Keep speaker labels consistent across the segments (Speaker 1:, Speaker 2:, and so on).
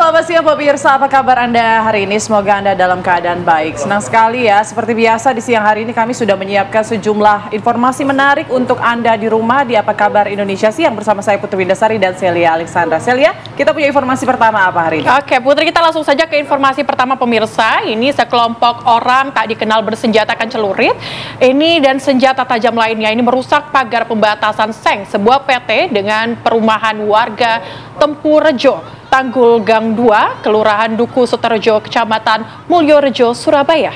Speaker 1: selamat siang pemirsa, apa kabar Anda hari ini? Semoga Anda dalam keadaan baik. Senang sekali ya, seperti biasa di siang hari ini kami sudah menyiapkan sejumlah informasi menarik untuk Anda di rumah di Apa Kabar Indonesia Siang bersama saya Putri Windasari dan Celia Alexandra. Celia, kita punya informasi pertama apa hari ini?
Speaker 2: Oke Putri, kita langsung saja ke informasi pertama pemirsa. Ini sekelompok orang tak dikenal bersenjatakan celurit ini dan senjata tajam lainnya ini merusak pagar pembatasan seng sebuah PT dengan perumahan warga Tempurejo, Tanggul Gang 2, Kelurahan Duku Suterejo, Kecamatan Mulyorejo, Surabaya.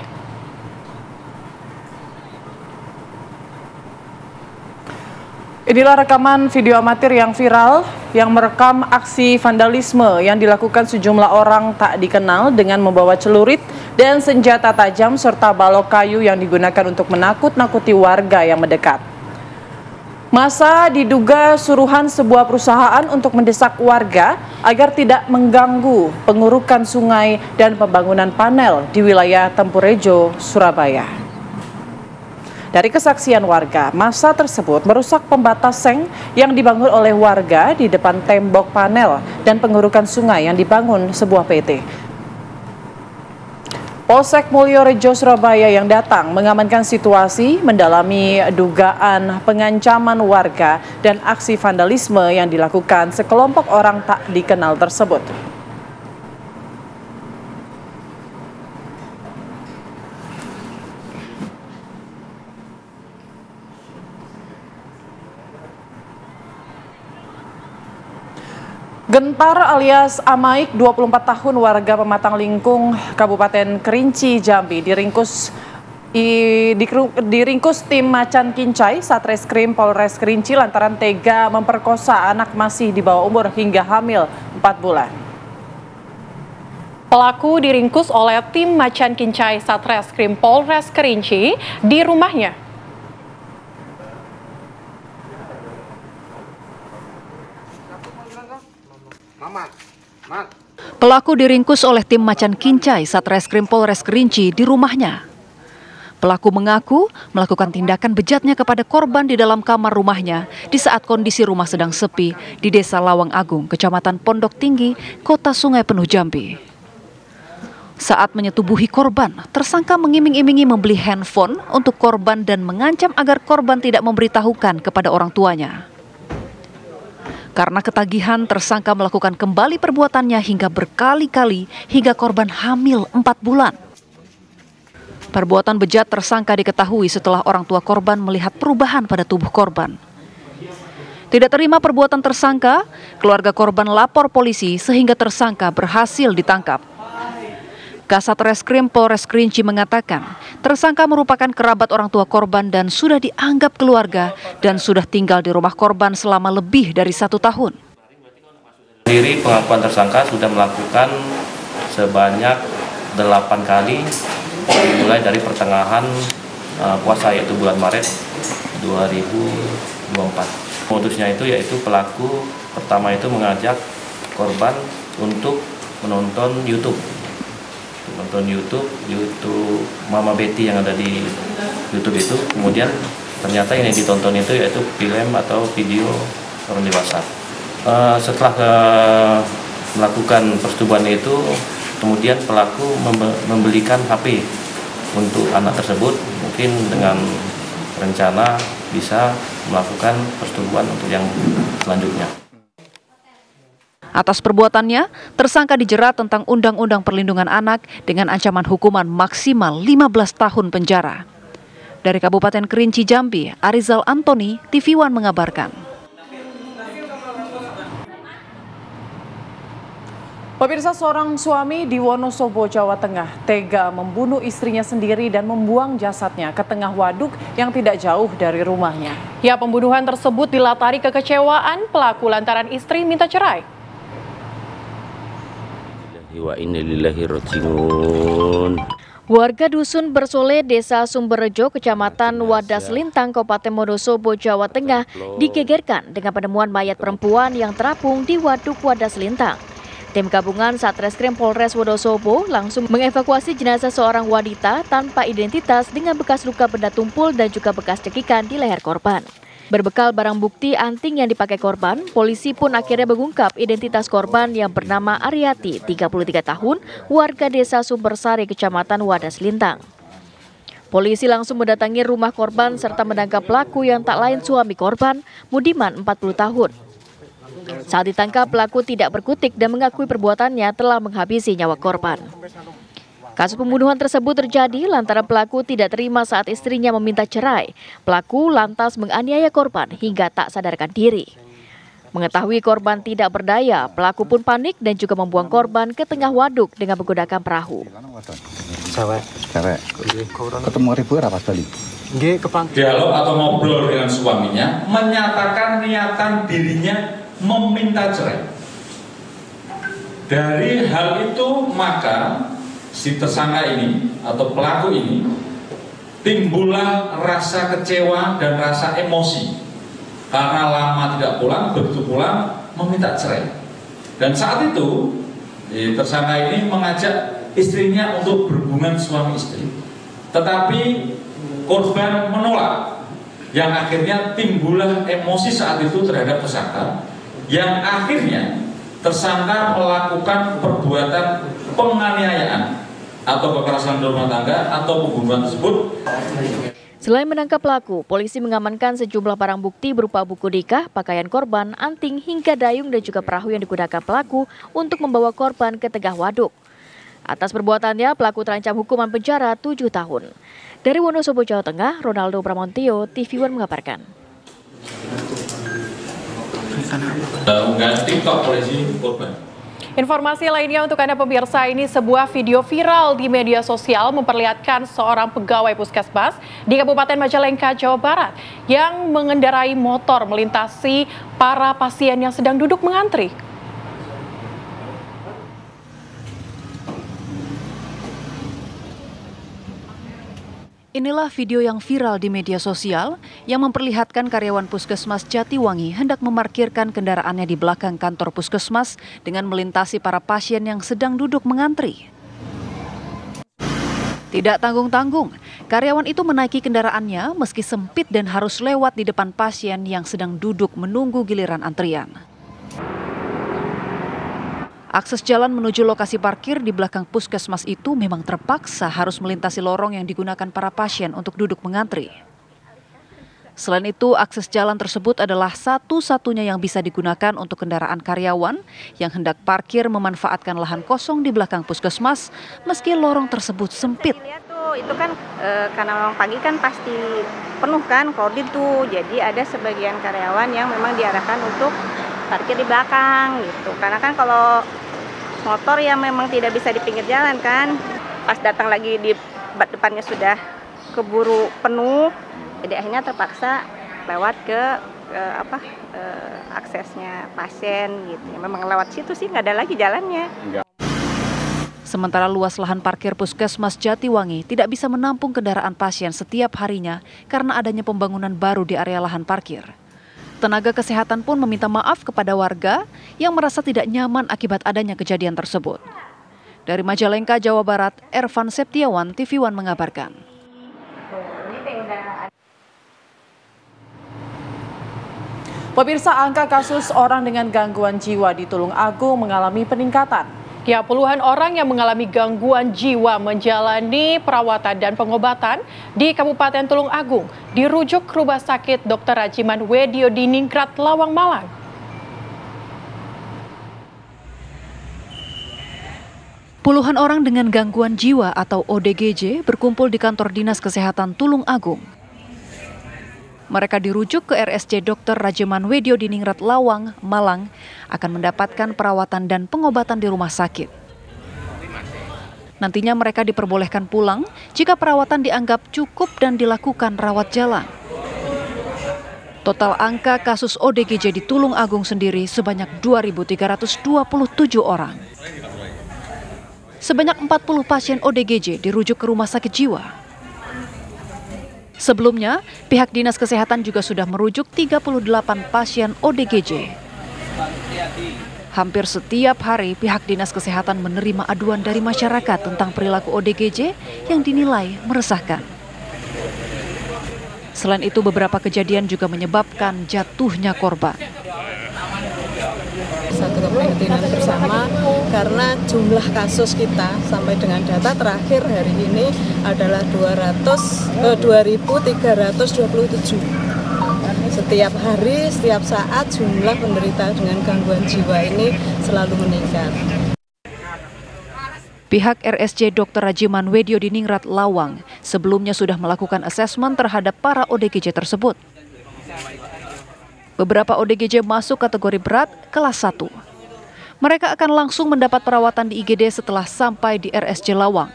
Speaker 1: Inilah rekaman video amatir yang viral yang merekam aksi vandalisme yang dilakukan sejumlah orang tak dikenal dengan membawa celurit dan senjata tajam serta balok kayu yang digunakan untuk menakut-nakuti warga yang mendekat. Masa diduga suruhan sebuah perusahaan untuk mendesak warga agar tidak mengganggu pengurukan sungai dan pembangunan panel di wilayah Tempurejo, Surabaya. Dari kesaksian warga, massa tersebut merusak pembatas seng yang dibangun oleh warga di depan tembok panel dan pengurukan sungai yang dibangun sebuah PT. Polsek Mulyorejo, Surabaya yang datang mengamankan situasi, mendalami dugaan pengancaman warga dan aksi vandalisme yang dilakukan sekelompok orang tak dikenal tersebut. Gentar alias Amaik, 24 tahun, warga Pematang Lingkung, Kabupaten Kerinci, Jambi, diringkus tim Macan Kincai Satreskrim Polres Kerinci lantaran tega memperkosa anak masih di bawah umur hingga hamil 4 bulan.
Speaker 2: Pelaku diringkus oleh tim Macan Kincai Satreskrim Polres Kerinci di rumahnya.
Speaker 3: Pelaku diringkus oleh tim Macan Kincai Satreskrim Polres Kerinci di rumahnya. Pelaku mengaku melakukan tindakan bejatnya kepada korban di dalam kamar rumahnya di saat kondisi rumah sedang sepi di Desa Lawang Agung, Kecamatan Pondok Tinggi, Kota Sungai Penuh, Jambi. Saat menyetubuhi korban, tersangka mengiming-imingi membeli handphone untuk korban dan mengancam agar korban tidak memberitahukan kepada orang tuanya. Karena ketagihan, tersangka melakukan kembali perbuatannya hingga berkali-kali hingga korban hamil 4 bulan. Perbuatan bejat tersangka diketahui setelah orang tua korban melihat perubahan pada tubuh korban. Tidak terima perbuatan tersangka, keluarga korban lapor polisi sehingga tersangka berhasil ditangkap. Kasat Reskrim Polres Kerinci mengatakan, tersangka merupakan kerabat orang tua korban dan sudah dianggap keluarga dan sudah tinggal di rumah korban selama lebih dari 1 tahun.
Speaker 4: Sendiri pengakuan tersangka sudah melakukan sebanyak 8 kali dimulai dari pertengahan puasa yaitu bulan Maret 2024. Modusnya itu yaitu pelaku pertama itu mengajak korban untuk menonton YouTube Mama Betty yang ada di YouTube itu. Kemudian ternyata yang ditonton itu yaitu film atau video orang dewasa. Setelah melakukan persetubuhan itu, kemudian pelaku membelikan HP untuk anak tersebut, mungkin dengan rencana bisa melakukan persetubuhan untuk yang selanjutnya.
Speaker 3: Atas perbuatannya, tersangka dijerat tentang Undang-Undang Perlindungan Anak dengan ancaman hukuman maksimal 15 tahun penjara. Dari Kabupaten Kerinci, Jambi, Arizal Antoni, TV One mengabarkan.
Speaker 1: Pemirsa, seorang suami di Wonosobo, Jawa Tengah tega membunuh istrinya sendiri dan membuang jasadnya ke tengah waduk yang tidak jauh dari rumahnya.
Speaker 2: Ya, pembunuhan tersebut dilatari kekecewaan pelaku lantaran istri minta cerai.
Speaker 5: Warga Dusun Bersole, Desa Sumberrejo, Kecamatan Wadas Lintang, Kabupaten Wonosobo, Jawa Tengah, digegerkan dengan penemuan mayat perempuan yang terapung di waduk Wadas Lintang. Tim gabungan Satreskrim Polres Wonosobo langsung mengevakuasi jenazah seorang wanita tanpa identitas dengan bekas luka benda tumpul dan juga bekas cekikan di leher korban. Berbekal barang bukti anting yang dipakai korban, polisi pun akhirnya mengungkap identitas korban yang bernama Aryati, 33 tahun, warga desa Sumbersari, Kecamatan Wadas Lintang. Polisi langsung mendatangi rumah korban serta menangkap pelaku yang tak lain suami korban, Mudiman, 40 tahun. Saat ditangkap, pelaku tidak berkutik dan mengakui perbuatannya telah menghabisi nyawa korban. Kasus pembunuhan tersebut terjadi lantaran pelaku tidak terima saat istrinya meminta cerai. Pelaku lantas menganiaya korban hingga tak sadarkan diri. Mengetahui korban tidak berdaya, pelaku pun panik dan juga membuang korban ke tengah waduk dengan menggunakan perahu.
Speaker 6: Cewek. Ketemu ribu apa tadi?
Speaker 7: Dialog atau ngobrol dengan suaminya, menyatakan niatan dirinya meminta cerai. Dari hal itu maka si tersangka ini atau pelaku ini timbullah rasa kecewa dan rasa emosi karena lama tidak pulang, begitu pulang meminta cerai. Dan saat itu tersangka ini mengajak istrinya untuk berhubungan suami istri, tetapi korban menolak, yang akhirnya timbullah emosi saat itu terhadap tersangka, yang akhirnya tersangka melakukan perbuatan penganiayaan atau kekerasan rumah tangga atau pembunuhan tersebut.
Speaker 5: Selain menangkap pelaku, polisi mengamankan sejumlah barang bukti berupa buku nikah, pakaian korban, anting, hingga dayung dan juga perahu yang digunakan pelaku untuk membawa korban ke tengah waduk. Atas perbuatannya, pelaku terancam hukuman penjara 7 tahun. Dari Wonosobo, Jawa Tengah, Ronaldo Pramontio, TV One mengabarkan.
Speaker 7: TikTok polisi korban.
Speaker 2: Informasi lainnya untuk Anda pemirsa, ini sebuah video viral di media sosial memperlihatkan seorang pegawai puskesmas di Kabupaten Majalengka, Jawa Barat yang mengendarai motor melintasi para pasien yang sedang duduk mengantri.
Speaker 3: Inilah video yang viral di media sosial yang memperlihatkan karyawan Puskesmas Jatiwangi hendak memarkirkan kendaraannya di belakang kantor Puskesmas dengan melintasi para pasien yang sedang duduk mengantri. Tidak tanggung-tanggung, karyawan itu menaiki kendaraannya meski sempit dan harus lewat di depan pasien yang sedang duduk menunggu giliran antrian. Akses jalan menuju lokasi parkir di belakang puskesmas itu memang terpaksa harus melintasi lorong yang digunakan para pasien untuk duduk mengantri. Selain itu, akses jalan tersebut adalah satu-satunya yang bisa digunakan untuk kendaraan karyawan yang hendak parkir memanfaatkan lahan kosong di belakang puskesmas meski lorong tersebut sempit.
Speaker 8: Itu kan karena memang pagi kan pasti penuh kan koordin tuh, jadi ada sebagian karyawan yang memang diarahkan untuk parkir di belakang gitu. Karena kan kalau motor ya memang tidak bisa di pinggir jalan kan. Pas datang lagi di depannya sudah keburu penuh, jadi akhirnya terpaksa lewat ke aksesnya pasien gitu. Ya, memang lewat situ sih nggak ada lagi jalannya.
Speaker 3: Sementara luas lahan parkir Puskesmas Jatiwangi tidak bisa menampung kendaraan pasien setiap harinya karena adanya pembangunan baru di area lahan parkir. Tenaga kesehatan pun meminta maaf kepada warga yang merasa tidak nyaman akibat adanya kejadian tersebut. Dari Majalengka, Jawa Barat, Ervan Septiawan, TV One mengabarkan.
Speaker 1: Pemirsa, angka kasus orang dengan gangguan jiwa di Tulung Agung mengalami peningkatan.
Speaker 2: Ya, puluhan orang yang mengalami gangguan jiwa menjalani perawatan dan pengobatan di Kabupaten Tulung Agung dirujuk ke Rumah Sakit Dr. Rajiman Wedio di Ningrat, Lawang, Malang.
Speaker 3: Puluhan orang dengan gangguan jiwa atau ODGJ berkumpul di kantor Dinas Kesehatan Tulung Agung. Mereka dirujuk ke RSC Dr. Rajiman Wedio di Ningrat, Lawang, Malang, akan mendapatkan perawatan dan pengobatan di rumah sakit. Nantinya mereka diperbolehkan pulang jika perawatan dianggap cukup dan dilakukan rawat jalan. Total angka kasus ODGJ di Tulung Agung sendiri sebanyak 2.327 orang. Sebanyak 40 pasien ODGJ dirujuk ke rumah sakit jiwa. Sebelumnya, pihak Dinas Kesehatan juga sudah merujuk 38 pasien ODGJ. Hampir setiap hari pihak Dinas Kesehatan menerima aduan dari masyarakat tentang perilaku ODGJ yang dinilai meresahkan. Selain itu, beberapa kejadian juga menyebabkan jatuhnya korban.
Speaker 9: Satu keprihatinan bersama karena jumlah kasus kita sampai dengan data terakhir hari ini adalah 2.327. Setiap hari, setiap saat jumlah penderita dengan gangguan jiwa ini selalu meningkat.
Speaker 3: Pihak RSJ Dr. Rajiman Wedyo di Ningrat, Lawang sebelumnya sudah melakukan asesmen terhadap para ODGJ tersebut. Beberapa ODGJ masuk kategori berat kelas 1. Mereka akan langsung mendapat perawatan di IGD setelah sampai di RSJ Lawang.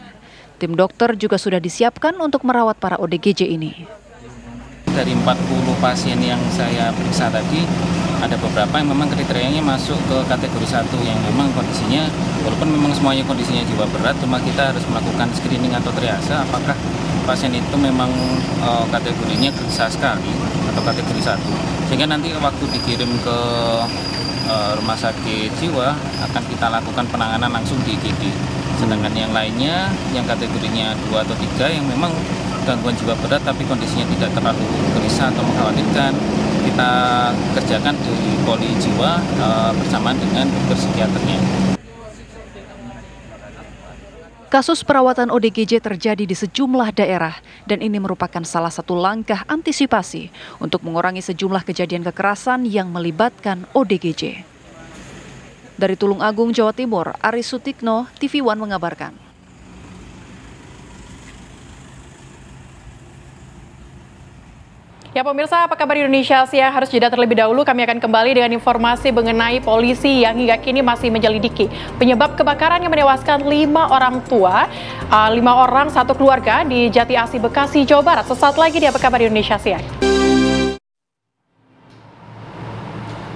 Speaker 3: Tim dokter juga sudah disiapkan untuk merawat para ODGJ ini.
Speaker 10: Dari 40 pasien yang saya periksa tadi, ada beberapa yang memang kriterianya masuk ke kategori 1 yang memang kondisinya, walaupun memang semuanya kondisinya jiwa berat, cuma kita harus melakukan screening atau triase apakah pasien itu memang kategorinya gelisah sekali atau kategori 1. Sehingga nanti waktu dikirim ke rumah sakit jiwa akan kita lakukan penanganan langsung di IGD. Sedangkan yang lainnya yang kategorinya 2 atau 3 yang memang gangguan jiwa berat tapi kondisinya tidak terlalu gelisah atau mengkhawatirkan, kita kerjakan di poli jiwa bersamaan dengan dokter psikiaternya.
Speaker 3: Kasus perawatan ODGJ terjadi di sejumlah daerah dan ini merupakan salah satu langkah antisipasi untuk mengurangi sejumlah kejadian kekerasan yang melibatkan ODGJ. Dari Tulung Agung, Jawa Timur, Aris Sutikno, TV One mengabarkan.
Speaker 2: Ya pemirsa, apa kabar Indonesia Siang? Harus jeda terlebih dahulu, kami akan kembali dengan informasi mengenai polisi yang hingga kini masih menyelidiki penyebab kebakaran yang menewaskan 5 orang tua, 5 orang satu keluarga di Jati Asih, Bekasi, Jawa Barat. Sesaat lagi di Apa Kabar Indonesia Siang.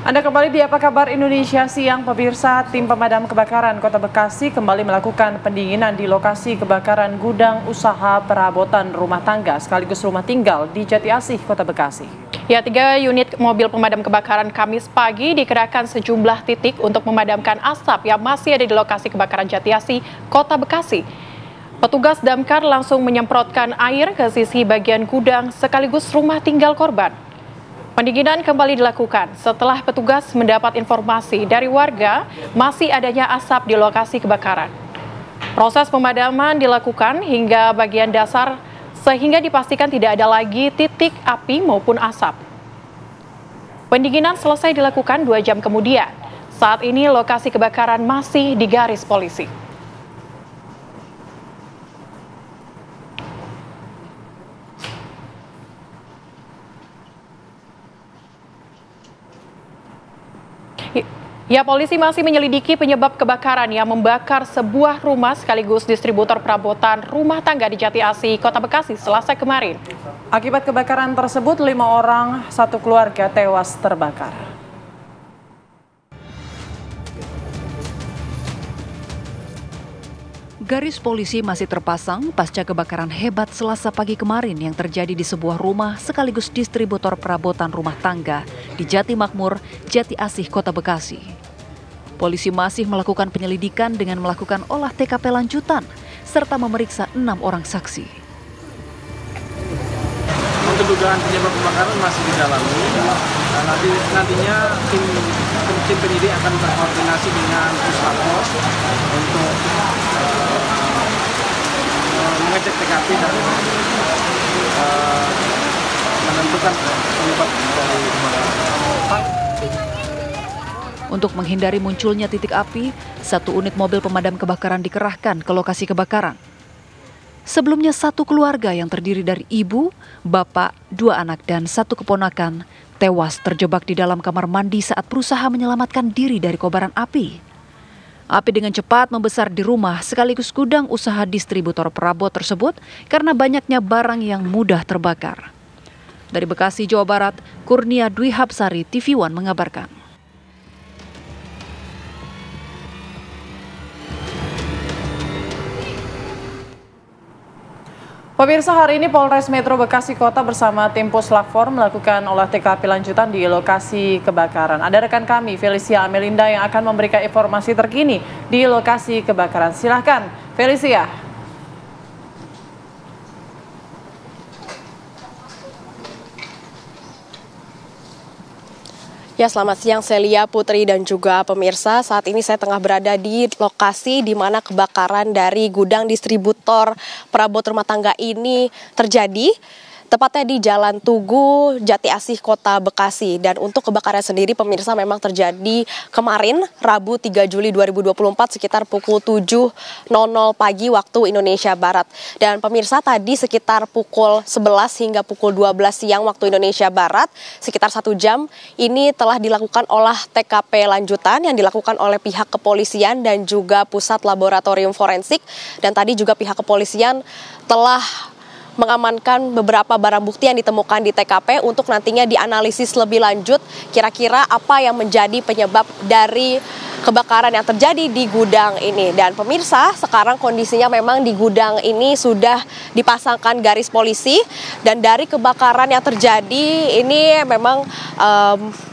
Speaker 1: Anda kembali di Apa Kabar Indonesia Siang, pemirsa. Tim pemadam kebakaran Kota Bekasi kembali melakukan pendinginan di lokasi kebakaran gudang usaha perabotan rumah tangga sekaligus rumah tinggal di Jati Asih, Kota Bekasi.
Speaker 2: Ya, 3 unit mobil pemadam kebakaran Kamis pagi dikerahkan sejumlah titik untuk memadamkan asap yang masih ada di lokasi kebakaran Jati Asih, Kota Bekasi. Petugas damkar langsung menyemprotkan air ke sisi bagian gudang sekaligus rumah tinggal korban. Pendinginan kembali dilakukan setelah petugas mendapat informasi dari warga masih adanya asap di lokasi kebakaran. Proses pemadaman dilakukan hingga bagian dasar sehingga dipastikan tidak ada lagi titik api maupun asap. Pendinginan selesai dilakukan 2 jam kemudian. Saat ini lokasi kebakaran masih digaris polisi. Ya, polisi masih menyelidiki penyebab kebakaran yang membakar sebuah rumah sekaligus distributor perabotan rumah tangga di Jati Asih, Kota Bekasi, Selasa kemarin.
Speaker 1: Akibat kebakaran tersebut, 5 orang satu keluarga tewas terbakar.
Speaker 3: Garis polisi masih terpasang pasca kebakaran hebat Selasa pagi kemarin yang terjadi di sebuah rumah sekaligus distributor perabotan rumah tangga di Jati Makmur, Jati Asih, Kota Bekasi. Polisi masih melakukan penyelidikan dengan melakukan olah TKP lanjutan serta memeriksa 6 orang saksi.
Speaker 11: Untuk dugaan penyebab kebakaran masih didalami. Nantinya tim penyidik akan berkoordinasi dengan Puslapor untuk mengecek TKP dan menentukan penyebab dari kebakaran.
Speaker 3: Untuk menghindari munculnya titik api, 1 unit mobil pemadam kebakaran dikerahkan ke lokasi kebakaran. Sebelumnya 1 keluarga yang terdiri dari ibu, bapak, 2 anak, dan 1 keponakan tewas terjebak di dalam kamar mandi saat berusaha menyelamatkan diri dari kobaran api. Api dengan cepat membesar di rumah sekaligus gudang usaha distributor perabot tersebut karena banyaknya barang yang mudah terbakar. Dari Bekasi, Jawa Barat, Kurnia Dwi Hapsari, TV One mengabarkan.
Speaker 1: Pemirsa, hari ini Polres Metro Bekasi Kota bersama tim Puslapor melakukan olah TKP lanjutan di lokasi kebakaran. Ada rekan kami, Felicia Amelinda, yang akan memberikan informasi terkini di lokasi kebakaran. Silahkan, Felicia.
Speaker 12: Ya, selamat siang Celia, Putri, dan juga pemirsa. Saat ini saya tengah berada di lokasi di mana kebakaran dari gudang distributor perabot rumah tangga ini terjadi. Tepatnya di Jalan Tugu, Jati Asih, Kota Bekasi. Dan untuk kebakaran sendiri, pemirsa, memang terjadi kemarin, Rabu 3 Juli 2024, sekitar pukul 7.00 pagi waktu Indonesia Barat. Dan pemirsa, tadi sekitar pukul 11 hingga pukul 12 siang waktu Indonesia Barat, sekitar 1 jam, ini telah dilakukan olah TKP lanjutan yang dilakukan oleh pihak kepolisian dan juga Pusat Laboratorium Forensik. Dan tadi juga pihak kepolisian telah mengamankan beberapa barang bukti yang ditemukan di TKP untuk nantinya dianalisis lebih lanjut kira-kira apa yang menjadi penyebab dari kebakaran yang terjadi di gudang ini. Dan pemirsa, sekarang kondisinya memang di gudang ini sudah dipasangkan garis polisi, dan dari kebakaran yang terjadi ini memang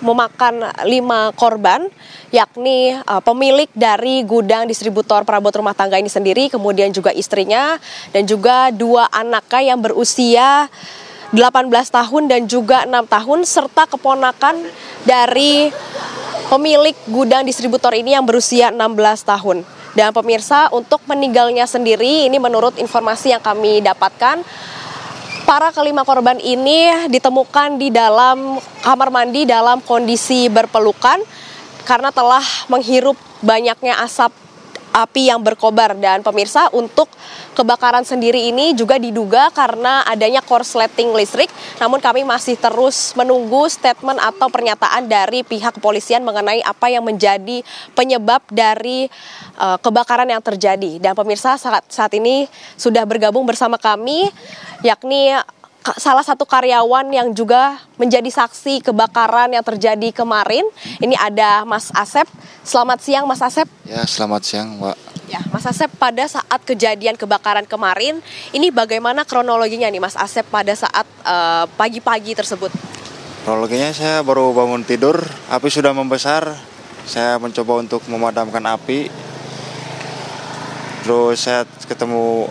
Speaker 12: memakan 5 korban, yakni pemilik dari gudang distributor perabot rumah tangga ini sendiri, kemudian juga istrinya, dan juga 2 anaknya yang berusia 18 tahun dan juga 6 tahun, serta keponakan dari pemilik gudang distributor ini yang berusia 16 tahun. Dan pemirsa, untuk meninggalnya sendiri, ini menurut informasi yang kami dapatkan, para kelima korban ini ditemukan di dalam kamar mandi dalam kondisi berpelukan karena telah menghirup banyaknya asap api yang berkobar. Dan pemirsa, untuk kebakaran sendiri ini juga diduga karena adanya korsleting listrik. Namun kami masih terus menunggu statement atau pernyataan dari pihak kepolisian mengenai apa yang menjadi penyebab dari kebakaran yang terjadi. Dan pemirsa, saat ini sudah bergabung bersama kami, yakni salah satu karyawan yang juga menjadi saksi kebakaran yang terjadi kemarin. Ini ada Mas Asep. Selamat siang, Mas Asep.
Speaker 13: Ya, selamat siang, Mbak.
Speaker 12: Ya, Mas Asep, pada saat kejadian kebakaran kemarin, ini bagaimana kronologinya nih, Mas Asep, pada saat pagi-pagi tersebut?
Speaker 13: Kronologinya, saya baru bangun tidur, api sudah membesar. Saya mencoba untuk memadamkan api. Terus saya ketemu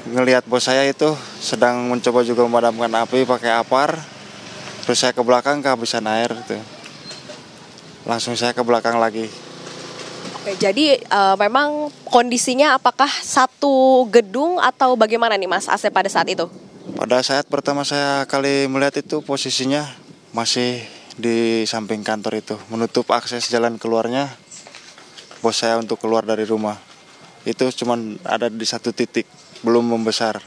Speaker 13: ngelihat bos saya itu sedang mencoba juga memadamkan api pakai apar. Terus saya ke belakang kehabisan air gitu. Langsung saya ke belakang lagi.
Speaker 12: Oke, jadi memang kondisinya apakah satu gedung atau bagaimana nih Mas Asep pada saat itu?
Speaker 13: Pada saat pertama saya kali melihat itu posisinya masih di samping kantor itu, menutup akses jalan keluarnya bos saya untuk keluar dari rumah. Itu cuma ada di satu titik, belum membesar.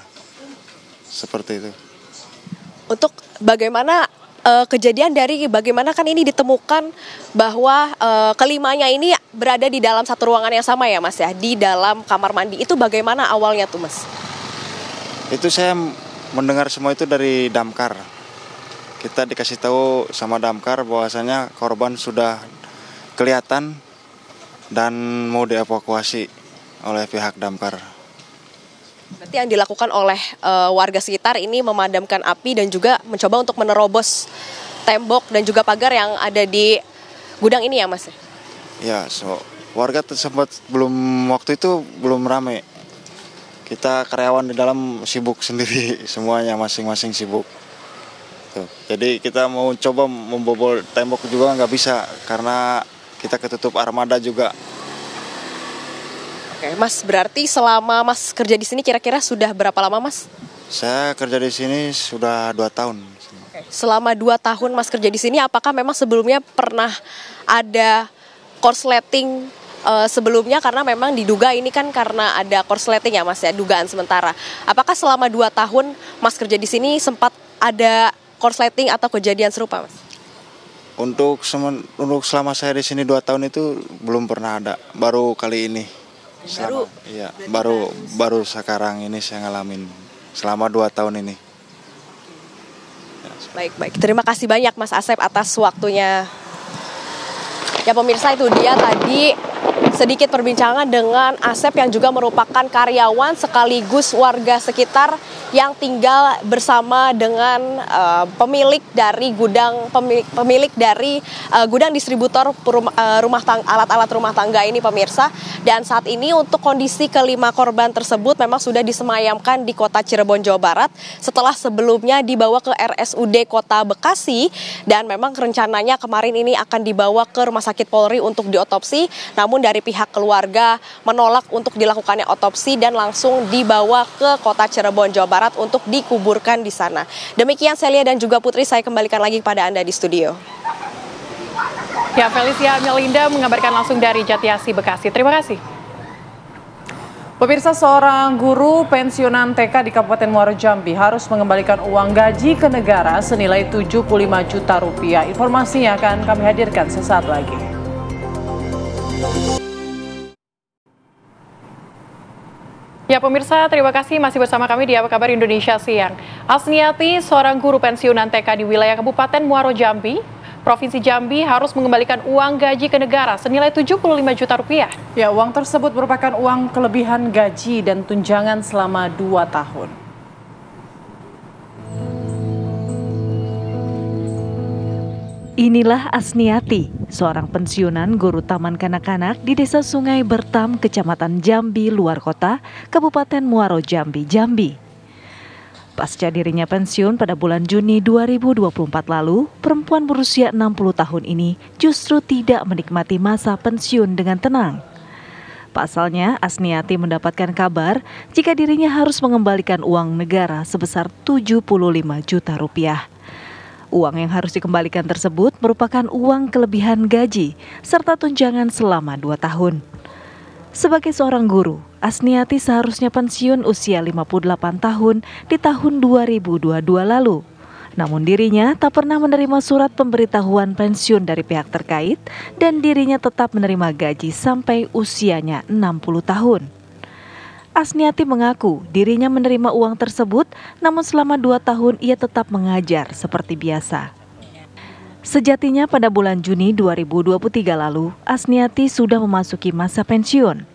Speaker 13: Seperti itu.
Speaker 12: Untuk bagaimana kejadian dari bagaimana kan ini ditemukan bahwa kelimanya ini berada di dalam satu ruangan yang sama ya Mas ya, di dalam kamar mandi. Itu bagaimana awalnya tuh Mas?
Speaker 13: Itu saya mendengar semua itu dari damkar. Kita dikasih tahu sama damkar bahwasanya korban sudah kelihatan dan mau dievakuasi oleh pihak damkar.
Speaker 12: Berarti yang dilakukan oleh warga sekitar ini memadamkan api dan juga mencoba untuk menerobos tembok dan juga pagar yang ada di gudang ini ya Mas?
Speaker 13: Ya, warga sempat waktu itu belum ramai. Kita karyawan di dalam sibuk sendiri, semuanya masing-masing sibuk. Tuh. Jadi kita mau coba membobol tembok juga nggak bisa karena kita ketutup armada juga.
Speaker 12: Oke, Mas, berarti selama Mas kerja di sini kira-kira sudah berapa lama, Mas?
Speaker 13: Saya kerja di sini sudah 2 tahun.
Speaker 12: Oke. Selama 2 tahun Mas kerja di sini, apakah memang sebelumnya pernah ada korsleting sebelumnya? Karena memang diduga ini kan karena ada korsleting ya, Mas ya, dugaan sementara. Apakah selama 2 tahun Mas kerja di sini sempat ada korsleting atau kejadian serupa, Mas?
Speaker 13: Untuk selama saya di sini 2 tahun itu belum pernah ada, baru kali ini. Baru sekarang ini saya ngalamin selama 2 tahun ini.
Speaker 12: Baik. Terima kasih banyak Mas Asep atas waktunya. Ya pemirsa, itu dia tadi sedikit perbincangan dengan Asep yang juga merupakan karyawan sekaligus warga sekitar yang tinggal bersama dengan pemilik dari gudang distributor alat-alat rumah tangga ini, pemirsa. Dan saat ini untuk kondisi kelima korban tersebut memang sudah disemayamkan di kota Cirebon, Jawa Barat setelah sebelumnya dibawa ke RSUD Kota Bekasi, dan memang rencananya kemarin ini akan dibawa ke Rumah Sakit Polri untuk diotopsi, namun dari pihak keluarga menolak untuk dilakukannya otopsi dan langsung dibawa ke kota Cirebon, Jawa Barat untuk dikuburkan di sana. Demikian Celia dan juga Putri, saya kembalikan lagi kepada Anda di studio.
Speaker 2: Ya, Felicia Melinda mengabarkan langsung dari Jatiasi, Bekasi. Terima kasih.
Speaker 1: Pemirsa, seorang guru pensiunan TK di Kabupaten Muaro Jambi harus mengembalikan uang gaji ke negara senilai 75 juta rupiah. Informasinya akan kami hadirkan sesaat lagi.
Speaker 2: Ya pemirsa, terima kasih masih bersama kami di Apa Kabar Indonesia Siang. Asniati, seorang guru pensiunan TK di wilayah Kabupaten Muaro Jambi, Provinsi Jambi, harus mengembalikan uang gaji ke negara senilai 75 juta rupiah.
Speaker 1: Ya, uang tersebut merupakan uang kelebihan gaji dan tunjangan selama 2 tahun.
Speaker 14: Inilah Asniati, seorang pensiunan guru taman kanak-kanak di Desa Sungai Bertam, Kecamatan Jambi, luar kota, Kabupaten Muaro Jambi, Jambi. Pasca dirinya pensiun pada bulan Juni 2024 lalu, perempuan berusia 60 tahun ini justru tidak menikmati masa pensiun dengan tenang. Pasalnya, Asniati mendapatkan kabar jika dirinya harus mengembalikan uang negara sebesar 75 juta rupiah. Uang yang harus dikembalikan tersebut merupakan uang kelebihan gaji serta tunjangan selama 2 tahun. Sebagai seorang guru, Asniati seharusnya pensiun usia 58 tahun di tahun 2022 lalu. Namun dirinya tak pernah menerima surat pemberitahuan pensiun dari pihak terkait dan dirinya tetap menerima gaji sampai usianya 60 tahun. Asniati mengaku dirinya menerima uang tersebut, namun selama 2 tahun ia tetap mengajar seperti biasa. Sejatinya pada bulan Juni 2023 lalu, Asniati sudah memasuki masa pensiun.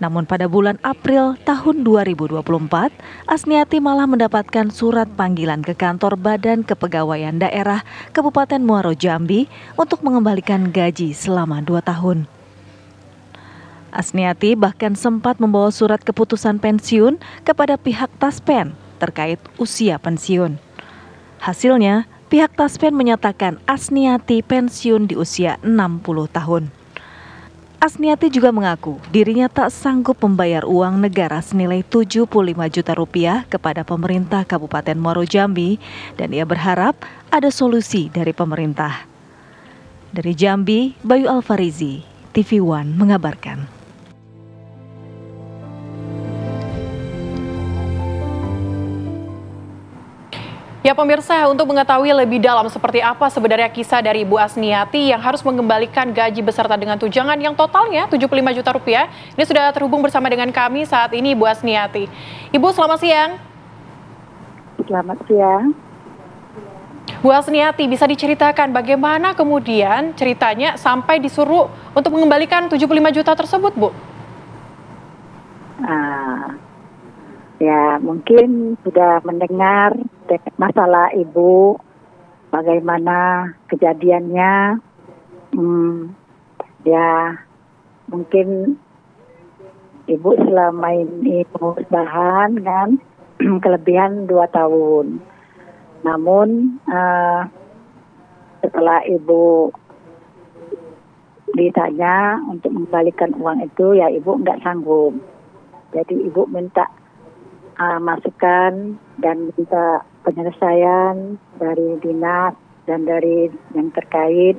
Speaker 14: Namun pada bulan April tahun 2024, Asniati malah mendapatkan surat panggilan ke kantor Badan Kepegawaian Daerah Kabupaten Muaro Jambi untuk mengembalikan gaji selama 2 tahun. Asniati bahkan sempat membawa surat keputusan pensiun kepada pihak Taspen terkait usia pensiun. Hasilnya, pihak Taspen menyatakan Asniati pensiun di usia 60 tahun. Asniati juga mengaku dirinya tak sanggup membayar uang negara senilai 75 juta rupiah kepada pemerintah Kabupaten Muaro Jambi dan ia berharap ada solusi dari pemerintah. Dari Jambi, Bayu Alfarizi, TV One mengabarkan.
Speaker 2: Ya pemirsa, untuk mengetahui lebih dalam seperti apa sebenarnya kisah dari Ibu Asniati yang harus mengembalikan gaji beserta dengan tunjangan yang totalnya 75 juta rupiah, ini sudah terhubung bersama dengan kami saat ini Ibu Asniati. Ibu, selamat siang.
Speaker 15: Selamat siang.
Speaker 2: Bu Asniati, bisa diceritakan bagaimana kemudian ceritanya sampai disuruh untuk mengembalikan 75 juta tersebut, Bu?
Speaker 15: Ya, mungkin sudah mendengar masalah Ibu, bagaimana kejadiannya. Ya, mungkin Ibu selama ini pengusahaan kan, kelebihan 2 tahun. Namun, setelah Ibu ditanya untuk mengembalikan uang itu, ya Ibu nggak sanggup. Jadi Ibu minta masukan dan minta penyelesaian dari dinas dan dari yang terkait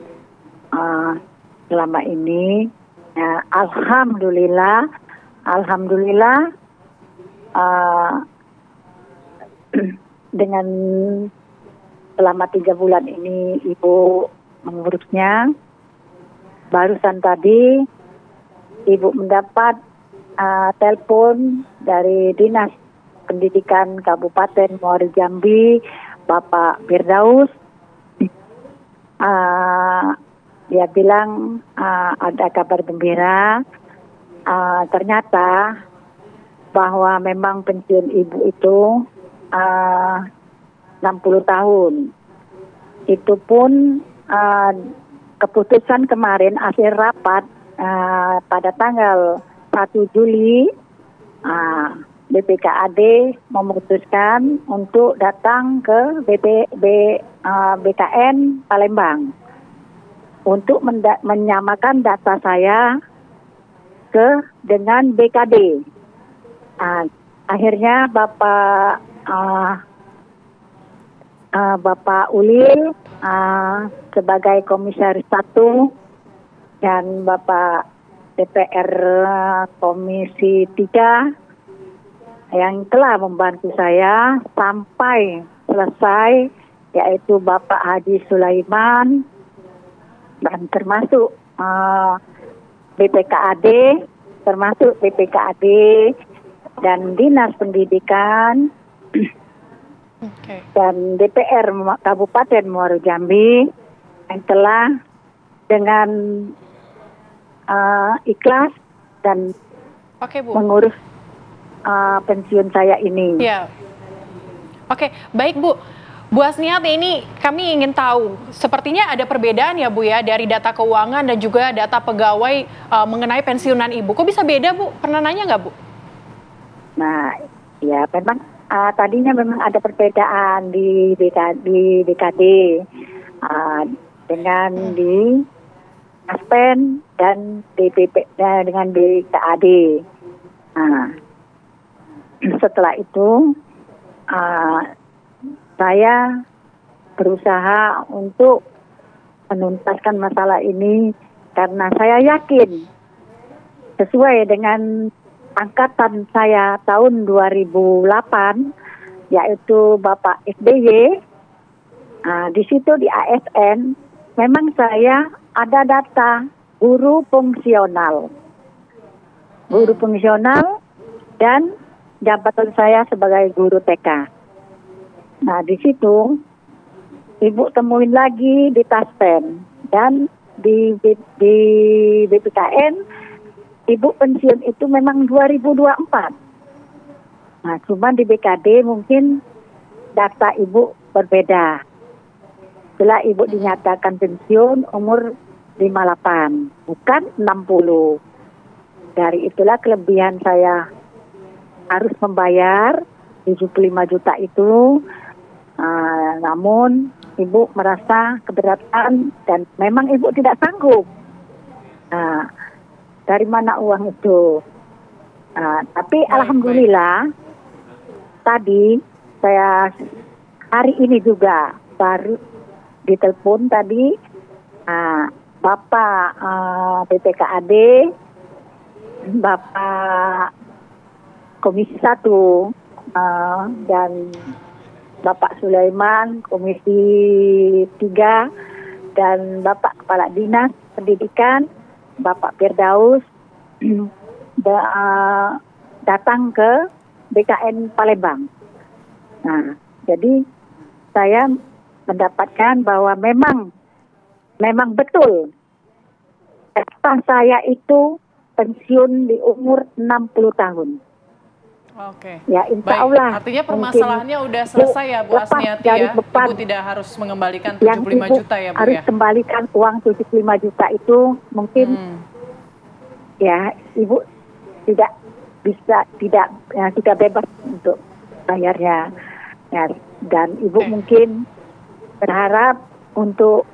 Speaker 15: selama ini. Ya, alhamdulillah dengan selama 3 bulan ini Ibu mengurusnya. Barusan tadi Ibu mendapat telepon dari Dinas Pendidikan Kabupaten Muaro Jambi, Bapak Firdaus. Dia bilang ada kabar gembira ternyata bahwa memang pensiun ibu itu 60 tahun. Itu pun keputusan kemarin akhir rapat pada tanggal 1 Juli BPKAD memutuskan untuk datang ke BKN Palembang untuk menyamakan data saya dengan BKD. Akhirnya Bapak Ulil sebagai Komisaris 1 dan Bapak DPR Komisi 3 yang telah membantu saya sampai selesai, yaitu Bapak Haji Sulaiman dan termasuk BPKAD dan Dinas Pendidikan dan DPR Kabupaten Muaro Jambi yang telah dengan ikhlas dan mengurus pensiun saya ini.
Speaker 2: Ya. Oke, baik Bu. Bu Asniati, ini kami ingin tahu, sepertinya ada perbedaan ya Bu ya dari data keuangan dan juga data pegawai mengenai pensiunan Ibu. Kok bisa beda Bu? Pernah nanya nggak Bu?
Speaker 15: Nah, ya memang tadinya memang ada perbedaan di BKD dengan di Aspen dan dengan BKAD. Nah, setelah itu saya berusaha untuk menuntaskan masalah ini karena saya yakin sesuai dengan angkatan saya tahun 2008 yaitu Bapak SBY. Di situ di ASN memang saya ada data guru fungsional dan jabatan saya sebagai guru TK. Nah, di situ Ibu temuin lagi di Taspen dan di BPKN Ibu pensiun itu memang 2024. Nah, cuma di BKD mungkin data Ibu berbeda. Setelah Ibu dinyatakan pensiun umur 58, bukan 60. Dari itulah kelebihan saya harus membayar 75 juta itu. Namun Ibu merasa keberatan dan memang Ibu tidak sanggup. Dari mana uang itu? Tapi alhamdulillah tadi saya hari ini juga baru ditelepon tadi Bapak BPKAD, Bapak Komisi 1 dan Bapak Sulaiman Komisi 3 dan Bapak Kepala Dinas Pendidikan Bapak Firdaus datang ke BKN Palembang. Nah, jadi saya mendapatkan bahwa memang betul data saya itu pensiun di umur 60 tahun.
Speaker 2: Oke.
Speaker 15: Ya, insya
Speaker 2: Baik.
Speaker 15: Allah.
Speaker 2: Artinya permasalahannya udah selesai ya Bu Asniati ya. Ibu tidak harus mengembalikan 75 juta ya Bu
Speaker 15: harus
Speaker 2: ya.
Speaker 15: kembalikan uang 75 juta itu mungkin ya Ibu tidak bebas untuk bayarnya. Ya, dan Ibu mungkin berharap untuk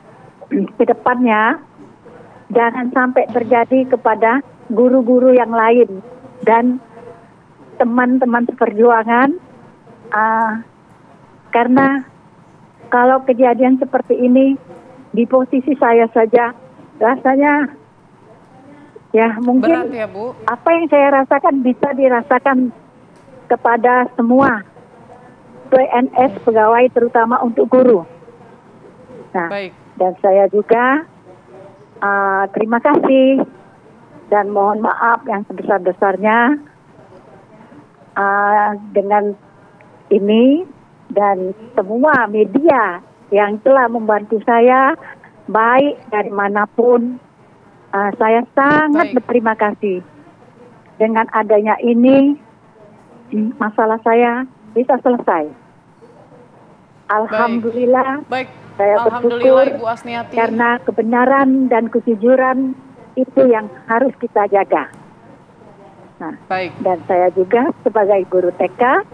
Speaker 15: kedepannya jangan sampai terjadi kepada guru-guru yang lain dan teman-teman seperjuangan, karena kalau kejadian seperti ini di posisi saya saja rasanya ya mungkin
Speaker 2: berat ya, Bu.
Speaker 15: Apa yang saya rasakan bisa dirasakan kepada semua PNS pegawai terutama untuk guru. Nah, dan saya juga terima kasih dan mohon maaf yang sebesar-besarnya dengan ini dan semua media yang telah membantu saya baik dari manapun, saya sangat berterima kasih dengan adanya ini masalah saya bisa selesai. Alhamdulillah.
Speaker 1: Baik.
Speaker 15: Saya
Speaker 1: Alhamdulillah,
Speaker 15: bersyukur
Speaker 1: Ibu Asniati.
Speaker 15: karena kebenaran dan kejujuran itu yang harus kita jaga. Nah, dan saya juga sebagai guru TK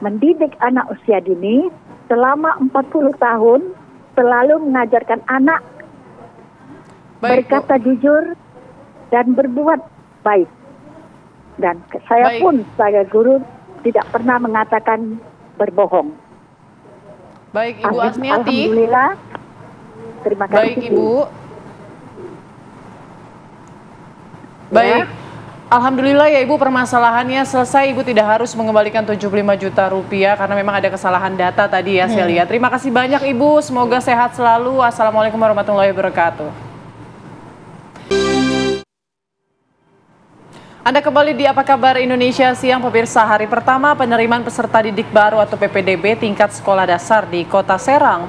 Speaker 15: mendidik anak usia dini selama 40 tahun selalu mengajarkan anak berkata jujur dan berbuat baik. Dan saya pun sebagai guru tidak pernah mengatakan berbohong.
Speaker 1: Baik, Ibu Asniati.
Speaker 15: Alhamdulillah. Terima kasih.
Speaker 1: Baik, Ibu. Baik. Alhamdulillah ya Ibu, permasalahannya selesai. Ibu tidak harus mengembalikan 75 juta rupiah karena memang ada kesalahan data tadi ya saya lihat. Terima kasih banyak Ibu, semoga sehat selalu. Assalamualaikum warahmatullahi wabarakatuh. Anda kembali di Apa Kabar Indonesia Siang, pemirsa. Hari pertama penerimaan peserta didik baru atau PPDB tingkat sekolah dasar di Kota Serang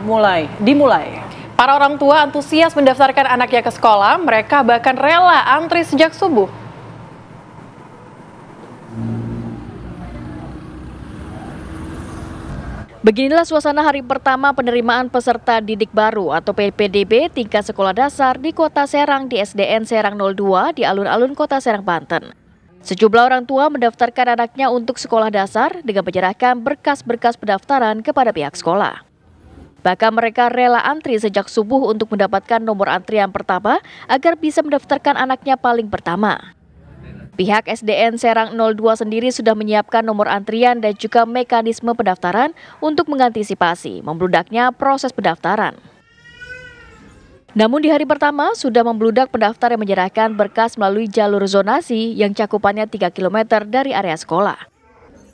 Speaker 1: dimulai.
Speaker 2: Para orang tua antusias mendaftarkan anaknya ke sekolah, mereka bahkan rela antri sejak subuh.
Speaker 5: Beginilah suasana hari pertama penerimaan peserta didik baru atau PPDB tingkat sekolah dasar di Kota Serang di SDN Serang 02 di alun-alun Kota Serang, Banten. Sejumlah orang tua mendaftarkan anaknya untuk sekolah dasar dengan menyerahkan berkas-berkas pendaftaran kepada pihak sekolah. Bahkan mereka rela antri sejak subuh untuk mendapatkan nomor antrian pertama agar bisa mendaftarkan anaknya paling pertama. Pihak SDN Serang 02 sendiri sudah menyiapkan nomor antrian dan juga mekanisme pendaftaran untuk mengantisipasi membludaknya proses pendaftaran. Namun di hari pertama sudah membludak pendaftar yang menyerahkan berkas melalui jalur zonasi yang cakupannya 3 km dari area sekolah.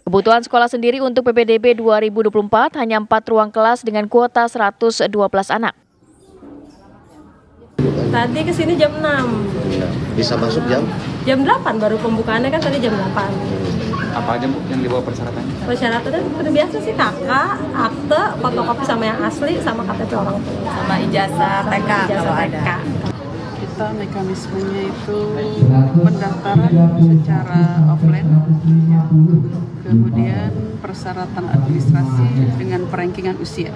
Speaker 5: Kebutuhan sekolah sendiri untuk PPDB 2024 hanya 4 ruang kelas dengan kuota 112 anak.
Speaker 16: Tadi ke sini jam 6.
Speaker 17: Bisa masuk jam
Speaker 16: 8 baru pembukaannya kan tadi jam 8.
Speaker 17: Apa aja Bu yang dibawa persyaratannya?
Speaker 16: Persyaratannya seperti biasa sih, kakak, akte, fotokopi sama yang asli, sama KTP orang tua. Sama ijazah TK kalau ada.
Speaker 18: Kita mekanismenya itu pendaftaran secara offline, ya. Kemudian persyaratan administrasi dengan perankingan usia.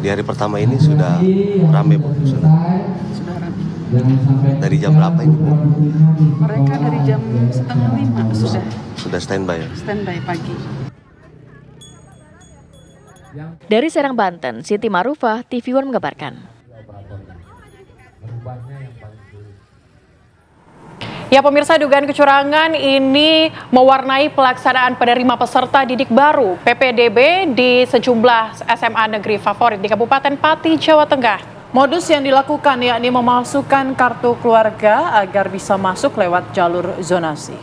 Speaker 17: Di hari pertama ini sudah ramai Bu? Sudah
Speaker 18: ramai.
Speaker 17: Dari jam berapa ini Bu?
Speaker 18: Mereka dari jam 4:30
Speaker 17: sudah standby ya?
Speaker 18: Standby pagi.
Speaker 5: Dari Serang, Banten, Siti Marufah, TV One mengabarkan.
Speaker 2: Ya pemirsa, dugaan kecurangan ini mewarnai pelaksanaan penerima peserta didik baru PPDB di sejumlah SMA negeri favorit di Kabupaten Pati, Jawa Tengah.
Speaker 1: Modus yang dilakukan yakni memalsukan kartu keluarga agar bisa masuk lewat jalur zonasi.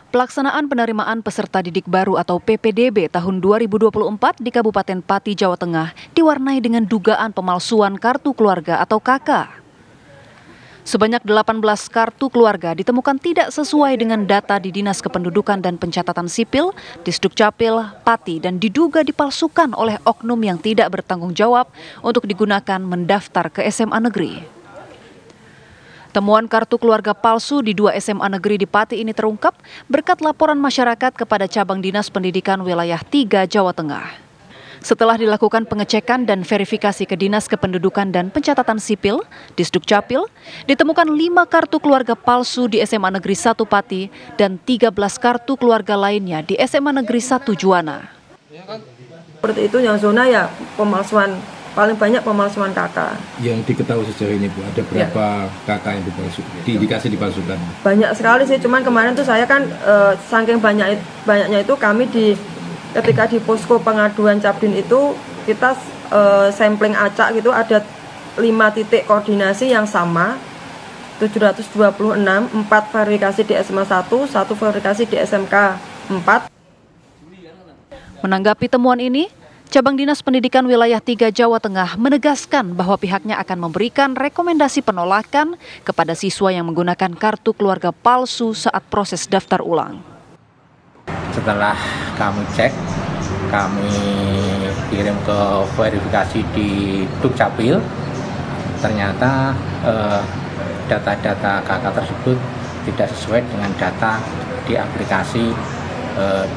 Speaker 3: Pelaksanaan penerimaan peserta didik baru atau PPDB tahun 2024 di Kabupaten Pati, Jawa Tengah diwarnai dengan dugaan pemalsuan kartu keluarga atau KK. Sebanyak 18 kartu keluarga ditemukan tidak sesuai dengan data di Dinas Kependudukan dan Pencatatan Sipil, Disdukcapil, Pati dan diduga dipalsukan oleh oknum yang tidak bertanggung jawab untuk digunakan mendaftar ke SMA negeri. Temuan kartu keluarga palsu di 2 SMA negeri di Pati ini terungkap berkat laporan masyarakat kepada Cabang Dinas Pendidikan Wilayah 3 Jawa Tengah. Setelah dilakukan pengecekan dan verifikasi ke Dinas Kependudukan dan Pencatatan Sipil, Disdukcapil, ditemukan 5 kartu keluarga palsu di SMA Negeri 1 Pati dan 13 kartu keluarga lainnya di SMA Negeri 1 Juwana.
Speaker 19: Seperti itu yang zona ya pemalsuan. Paling banyak pemalsuan kakak.
Speaker 20: Yang diketahui sejauh ini Bu, ada berapa kakak yang diindikasi dipalsukan?
Speaker 19: Banyak sekali sih, cuman kemarin tuh saya kan saking banyaknya itu kami ketika di posko pengaduan Cabdin itu kita sampling acak gitu ada 5 titik koordinasi yang sama, 726, 4 verifikasi di SMA 1, 1 verifikasi di SMK 4.
Speaker 3: Menanggapi temuan ini, Cabang Dinas Pendidikan Wilayah 3 Jawa Tengah menegaskan bahwa pihaknya akan memberikan rekomendasi penolakan kepada siswa yang menggunakan kartu keluarga palsu saat proses daftar ulang.
Speaker 21: Setelah kami cek, kami kirim ke verifikasi di Dukcapil, ternyata data-data kakak tersebut tidak sesuai dengan data di aplikasi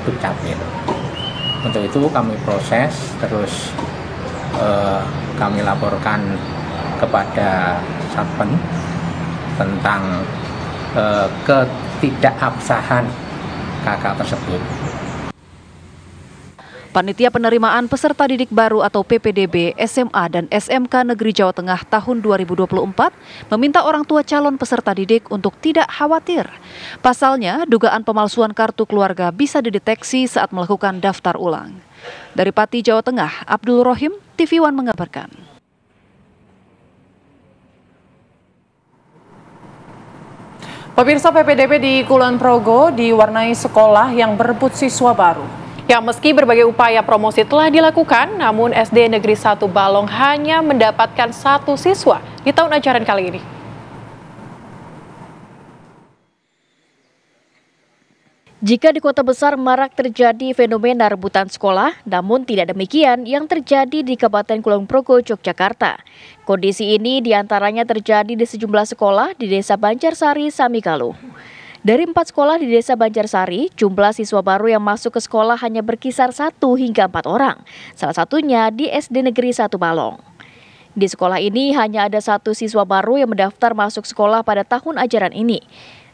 Speaker 21: Dukcapil. Untuk itu kami proses, terus kami laporkan kepada Satpen tentang ketidakabsahan kakak tersebut.
Speaker 3: Panitia Penerimaan Peserta Didik Baru atau PPDB SMA dan SMK Negeri Jawa Tengah tahun 2024 meminta orang tua calon peserta didik untuk tidak khawatir. Pasalnya, dugaan pemalsuan kartu keluarga bisa dideteksi saat melakukan daftar ulang. Dari Pati, Jawa Tengah, Abdul Rohim, TV One mengabarkan.
Speaker 1: Pemirsa, PPDB di Kulon Progo diwarnai sekolah yang berebut siswa baru.
Speaker 2: Ya, meski berbagai upaya promosi telah dilakukan, namun SD Negeri 1 Balong hanya mendapatkan 1 siswa di tahun ajaran kali ini.
Speaker 5: Jika di kota besar marak terjadi fenomena rebutan sekolah, namun tidak demikian yang terjadi di Kabupaten Kulon Progo, Yogyakarta. Kondisi ini diantaranya terjadi di sejumlah sekolah di Desa Banjarsari, Samikalu. Dari 4 sekolah di Desa Banjarsari, jumlah siswa baru yang masuk ke sekolah hanya berkisar 1 hingga 4 orang. Salah satunya di SD Negeri 1 Balong. Di sekolah ini hanya ada 1 siswa baru yang mendaftar masuk sekolah pada tahun ajaran ini.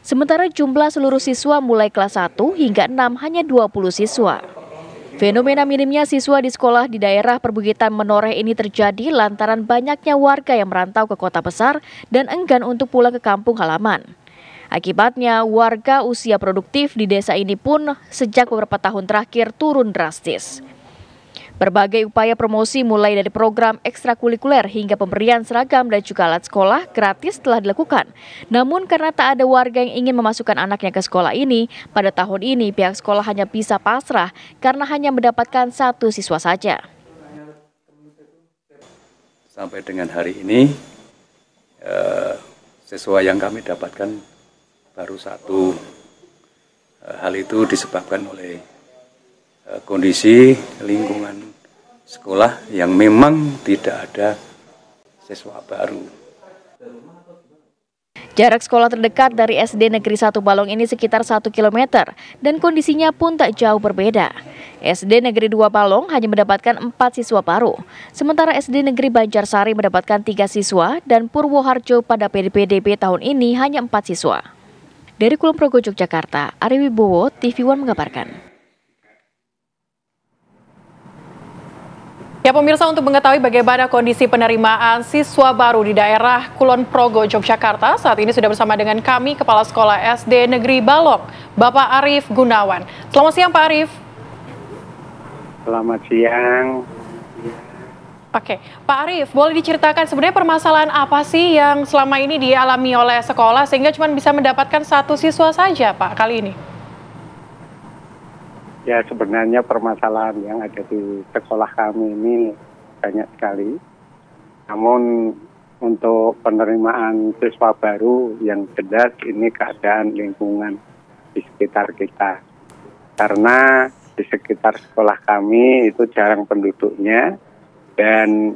Speaker 5: Sementara jumlah seluruh siswa mulai kelas 1 hingga 6 hanya 20 siswa. Fenomena minimnya siswa di sekolah di daerah perbukitan Menoreh ini terjadi lantaran banyaknya warga yang merantau ke kota besar dan enggan untuk pulang ke kampung halaman. Akibatnya, warga usia produktif di desa ini pun sejak beberapa tahun terakhir turun drastis. Berbagai upaya promosi mulai dari program ekstrakurikuler hingga pemberian seragam dan juga alat sekolah gratis telah dilakukan. Namun karena tak ada warga yang ingin memasukkan anaknya ke sekolah ini, pada tahun ini pihak sekolah hanya bisa pasrah karena hanya mendapatkan 1 siswa saja.
Speaker 4: Sampai dengan hari ini, siswa yang kami dapatkan baru 1. Hal itu disebabkan oleh kondisi lingkungan sekolah yang memang tidak ada siswa baru.
Speaker 5: Jarak sekolah terdekat dari SD Negeri 1 Balong ini sekitar 1 km dan kondisinya pun tak jauh berbeda. SD Negeri 2 Balong hanya mendapatkan 4 siswa baru, sementara SD Negeri Banjarsari mendapatkan 3 siswa dan Purwoharjo pada PDB tahun ini hanya 4 siswa. Dari Kulon Progo, Yogyakarta, Ari Wibowo, TV One mengabarkan.
Speaker 2: Ya pemirsa, untuk mengetahui bagaimana kondisi penerimaan siswa baru di daerah Kulon Progo, Yogyakarta, saat ini sudah bersama dengan kami Kepala Sekolah SD Negeri Balong, Bapak Arif Gunawan. Selamat siang Pak Arif.
Speaker 22: Selamat siang.
Speaker 2: Oke, Pak Arif, boleh diceritakan sebenarnya permasalahan apa sih yang selama ini dialami oleh sekolah sehingga cuma bisa mendapatkan 1 siswa saja Pak kali ini?
Speaker 22: Ya, sebenarnya permasalahan yang ada di sekolah kami ini banyak sekali. Namun untuk penerimaan siswa baru yang jelas ini keadaan lingkungan di sekitar kita. Karena di sekitar sekolah kami itu jarang penduduknya. Dan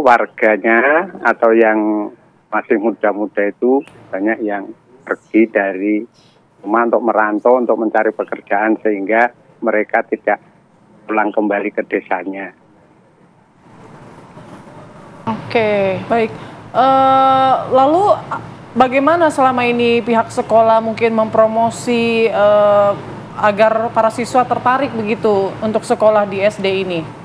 Speaker 22: warganya atau yang masih muda-muda itu banyak yang pergi dari rumah untuk merantau untuk mencari pekerjaan sehingga mereka tidak pulang kembali ke desanya.
Speaker 1: Oke, baik. Lalu bagaimana selama ini pihak sekolah mungkin mempromosi agar para siswa tertarik begitu untuk sekolah di SD ini?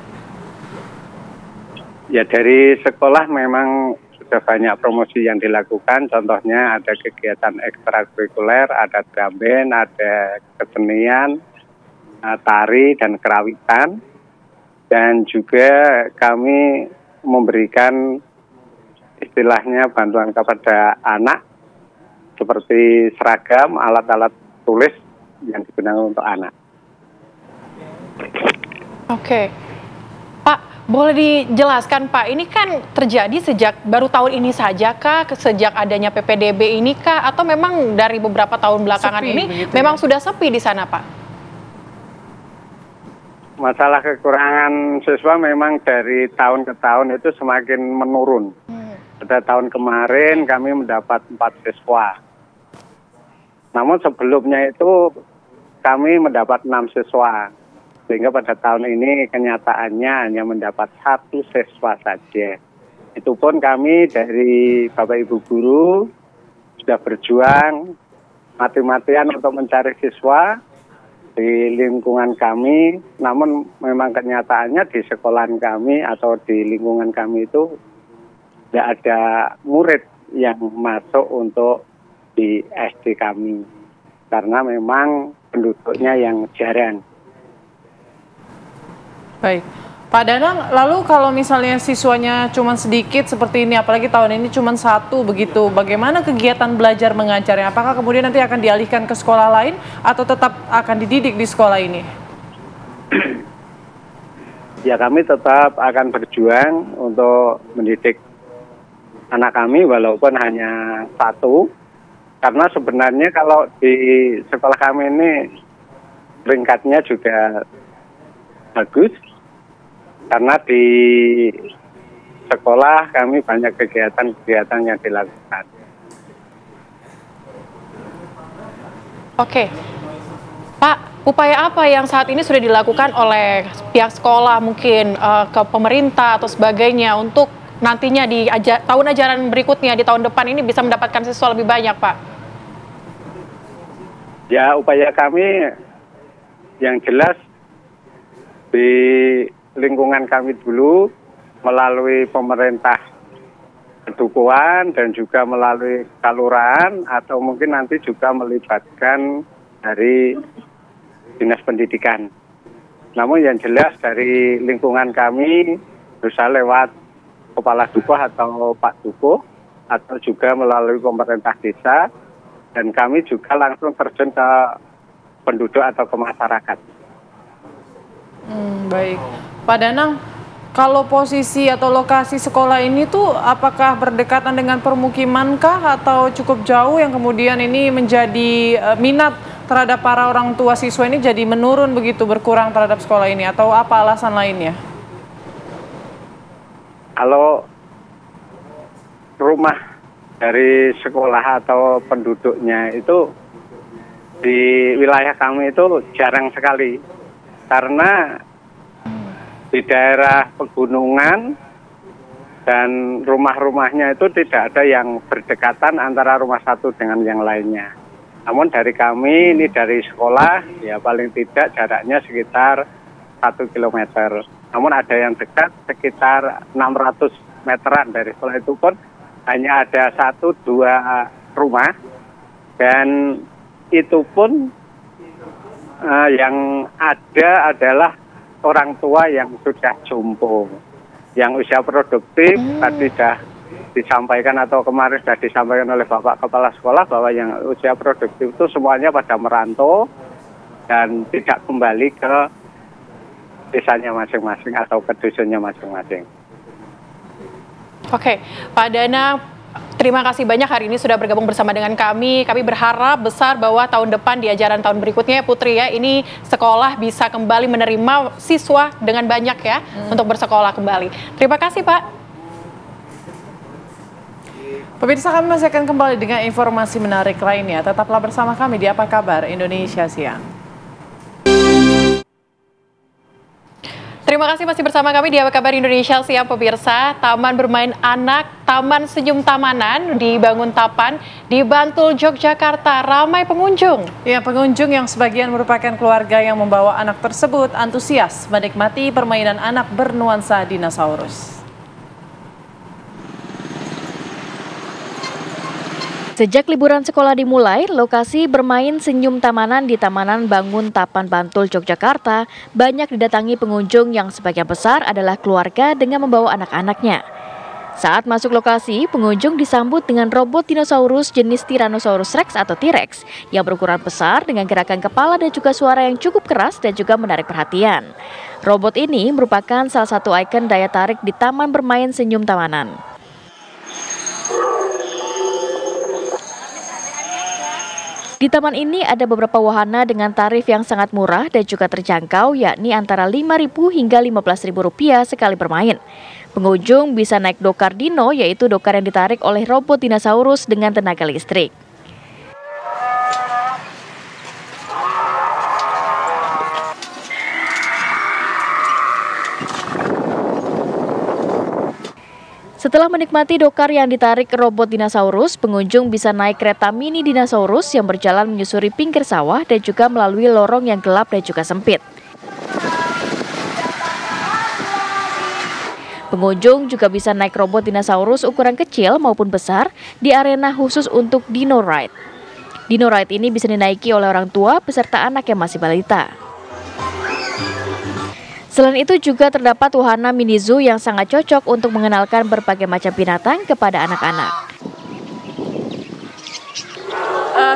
Speaker 22: Ya, dari sekolah memang sudah banyak promosi yang dilakukan. Contohnya ada kegiatan ekstrakurikuler, ada drum band, ada kesenian, tari dan kerawitan. Dan juga kami memberikan istilahnya bantuan kepada anak seperti seragam, alat-alat tulis yang digunakan untuk anak.
Speaker 2: Oke. Pak, boleh dijelaskan Pak, ini kan terjadi sejak baru tahun ini saja kah, sejak adanya PPDB ini kah, atau memang dari beberapa tahun belakangan ini memang sudah sepi di sana Pak?
Speaker 22: masalah kekurangan siswa memang dari tahun ke tahun itu semakin menurun. Pada tahun kemarin kami mendapat 4 siswa. Namun sebelumnya itu kami mendapat 6 siswa. Sehingga pada tahun ini kenyataannya hanya mendapat 1 siswa saja. Itu pun kami dari Bapak Ibu Guru sudah berjuang mati-matian untuk mencari siswa di lingkungan kami, namun memang kenyataannya di sekolahan kami atau di lingkungan kami itu tidak ada murid yang masuk untuk di SD kami, karena memang penduduknya yang jarang.
Speaker 1: Baik, Pak Danang, lalu kalau misalnya siswanya cuma sedikit seperti ini, apalagi tahun ini cuma 1 begitu, bagaimana kegiatan belajar mengajarnya? Apakah kemudian nanti akan dialihkan ke sekolah lain atau tetap akan dididik di sekolah ini?
Speaker 22: Ya, kami tetap akan berjuang untuk mendidik anak kami walaupun hanya 1, karena sebenarnya kalau di sekolah kami ini peringkatnya juga bagus. Karena di sekolah kami banyak kegiatan-kegiatan yang dilakukan.
Speaker 2: Oke, Pak, upaya apa yang saat ini sudah dilakukan oleh pihak sekolah, mungkin ke pemerintah atau sebagainya untuk nantinya di tahun ajaran berikutnya, di tahun depan ini bisa mendapatkan siswa lebih banyak, Pak?
Speaker 22: Ya, upaya kami yang jelas di lingkungan kami dulu melalui pemerintah kedukuhan dan juga melalui kelurahan atau mungkin nanti juga melibatkan dari dinas pendidikan. Namun yang jelas dari lingkungan kami bisa lewat kepala dukuh atau Pak Dukuh atau juga melalui pemerintah desa, dan kami juga langsung terjun ke penduduk atau ke masyarakat.
Speaker 1: Baik, Pak Danang, kalau posisi atau lokasi sekolah ini tuh apakah berdekatan dengan permukiman kah atau cukup jauh yang kemudian ini menjadi minat terhadap para orang tua siswa ini jadi menurun begitu, berkurang terhadap sekolah ini, atau apa alasan lainnya?
Speaker 22: Kalau rumah dari sekolah atau penduduknya itu di wilayah kami itu jarang sekali, karena di daerah pegunungan dan rumah-rumahnya itu tidak ada yang berdekatan antara rumah satu dengan yang lainnya. Namun dari kami ini dari sekolah ya paling tidak jaraknya sekitar 1 kilometer. Namun ada yang dekat sekitar 600 meteran dari sekolah, itu pun hanya ada 1-2 rumah, dan itu pun yang ada adalah orang tua yang sudah jompo, yang usia produktif. Tadi sudah disampaikan atau kemarin sudah disampaikan oleh Bapak Kepala Sekolah bahwa yang usia produktif itu semuanya pada merantau dan tidak kembali ke desanya masing-masing atau ke dusunnya masing-masing.
Speaker 2: Oke, Pak Danang, terima kasih banyak hari ini sudah bergabung bersama dengan kami. Kami berharap besar bahwa tahun depan di ajaran tahun berikutnya, Putri ya, ini sekolah bisa kembali menerima siswa dengan banyak ya untuk bersekolah kembali. Terima kasih, Pak.
Speaker 1: Pemirsa, kami masih akan kembali dengan informasi menarik lainnya. Tetaplah bersama kami di Apa Kabar Indonesia Siang.
Speaker 2: Terima kasih masih bersama kami di Apa Kabar Indonesia Siang, pemirsa. Taman bermain anak, Taman Senyum Tamanan di Banguntapan di Bantul, Yogyakarta ramai pengunjung.
Speaker 1: Ya, pengunjung yang sebagian merupakan keluarga yang membawa anak tersebut antusias menikmati permainan anak bernuansa dinosaurus.
Speaker 5: Sejak liburan sekolah dimulai, lokasi bermain Senyum Tamanan di Tamanan Banguntapan, Bantul, Yogyakarta banyak didatangi pengunjung yang sebagian besar adalah keluarga dengan membawa anak-anaknya. Saat masuk lokasi, pengunjung disambut dengan robot dinosaurus jenis Tyrannosaurus Rex atau T-Rex yang berukuran besar dengan gerakan kepala dan juga suara yang cukup keras dan juga menarik perhatian. Robot ini merupakan salah satu ikon daya tarik di Taman Bermain Senyum Tamanan. Di Di taman ini ada beberapa wahana dengan tarif yang sangat murah dan juga terjangkau, yakni antara Rp5.000 hingga Rp15.000 sekali bermain. Pengunjung bisa naik dokar dino, yaitu dokar yang ditarik oleh robot dinosaurus dengan tenaga listrik. Setelah menikmati dokar yang ditarik robot dinosaurus, pengunjung bisa naik kereta mini dinosaurus yang berjalan menyusuri pinggir sawah dan juga melalui lorong yang gelap dan juga sempit. Pengunjung juga bisa naik robot dinosaurus ukuran kecil maupun besar di arena khusus untuk Dino Ride. Dino Ride ini bisa dinaiki oleh orang tua beserta anak yang masih balita. Selain itu juga terdapat wahana mini zoo yang sangat cocok untuk mengenalkan berbagai macam binatang kepada anak-anak.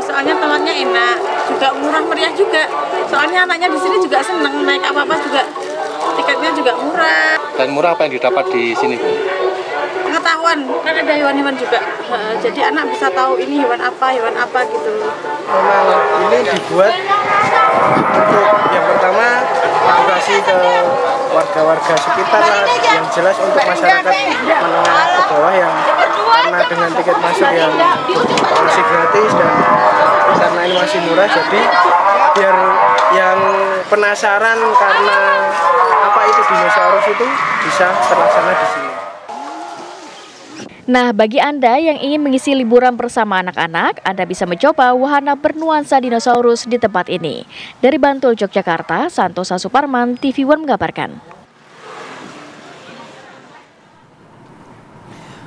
Speaker 16: Soalnya tempatnya enak, juga murah meriah juga. Soalnya anaknya di sini juga senang naik apa-apa juga, tiketnya juga murah.
Speaker 17: Dan murah apa yang didapat di sini, Bu?
Speaker 16: Pengetahuan, kan ada hewan-hewan juga. Jadi anak bisa tahu ini hewan apa gitu.
Speaker 11: Memang ini dibuat untuk yang pertama edukasi ke warga-warga sekitar lah, yang jelas untuk masyarakat menengah ke bawah yang karena dengan tiket masuk yang masih gratis dan karena ini masih murah, jadi biar yang penasaran karena apa itu dinosaurus itu bisa terlaksana di sini.
Speaker 5: Nah, bagi Anda yang ingin mengisi liburan bersama anak-anak, Anda bisa mencoba wahana bernuansa dinosaurus di tempat ini. Dari Bantul, Yogyakarta, Santosa Suparman, TV One mengabarkan.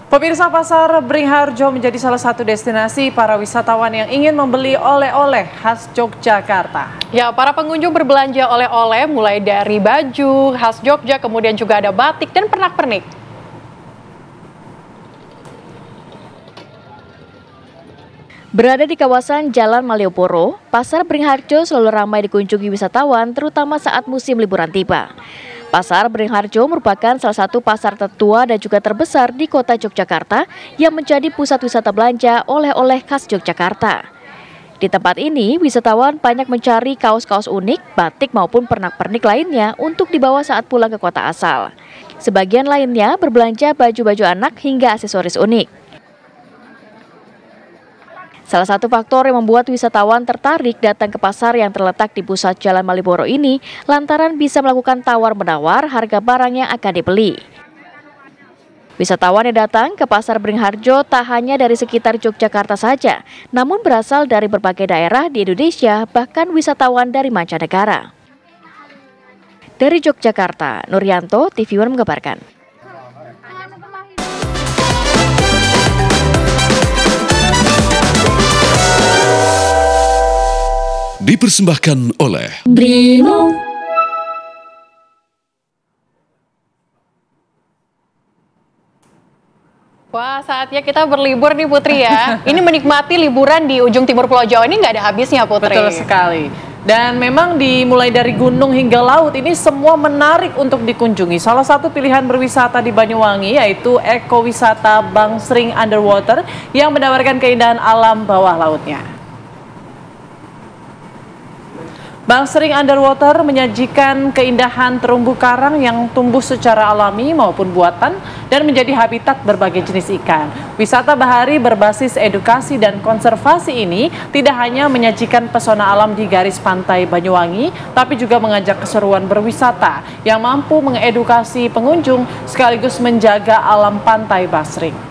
Speaker 1: Pemirsa, Pasar Beringharjo menjadi salah satu destinasi para wisatawan yang ingin membeli oleh-oleh khas Yogyakarta.
Speaker 2: Ya, para pengunjung berbelanja oleh-oleh mulai dari baju khas Jogja, kemudian juga ada batik dan pernak-pernik.
Speaker 5: Berada di kawasan Jalan Malioboro, Pasar Beringharjo selalu ramai dikunjungi wisatawan, terutama saat musim liburan tiba. Pasar Beringharjo merupakan salah satu pasar tertua dan juga terbesar di kota Yogyakarta yang menjadi pusat wisata belanja oleh-oleh khas Yogyakarta. Di tempat ini, wisatawan banyak mencari kaos-kaos unik, batik maupun pernak-pernik lainnya untuk dibawa saat pulang ke kota asal. Sebagian lainnya berbelanja baju-baju anak hingga aksesoris unik. Salah satu faktor yang membuat wisatawan tertarik datang ke pasar yang terletak di pusat Jalan Malioboro ini lantaran bisa melakukan tawar-menawar harga barang yang akan dibeli. Wisatawan yang datang ke Pasar Beringharjo tak hanya dari sekitar Yogyakarta saja, namun berasal dari berbagai daerah di Indonesia, bahkan wisatawan dari mancanegara. Dari Yogyakarta, Nuryanto, TV One mengabarkan.
Speaker 6: Dipersembahkan oleh
Speaker 2: Brimo. Wah, saatnya kita berlibur nih Putri ya. Ini menikmati liburan di ujung timur Pulau Jawa ini nggak ada habisnya Putri.
Speaker 1: Betul sekali. Dan memang dimulai dari gunung hingga laut ini semua menarik untuk dikunjungi. Salah satu pilihan berwisata di Banyuwangi yaitu ekowisata Bangsering Underwater yang menawarkan keindahan alam bawah lautnya. Bangsering Underwater menyajikan keindahan terumbu karang yang tumbuh secara alami maupun buatan dan menjadi habitat berbagai jenis ikan. Wisata bahari berbasis edukasi dan konservasi ini tidak hanya menyajikan pesona alam di garis pantai Banyuwangi, tapi juga mengajak keseruan berwisata yang mampu mengedukasi pengunjung sekaligus menjaga alam pantai Bangsering.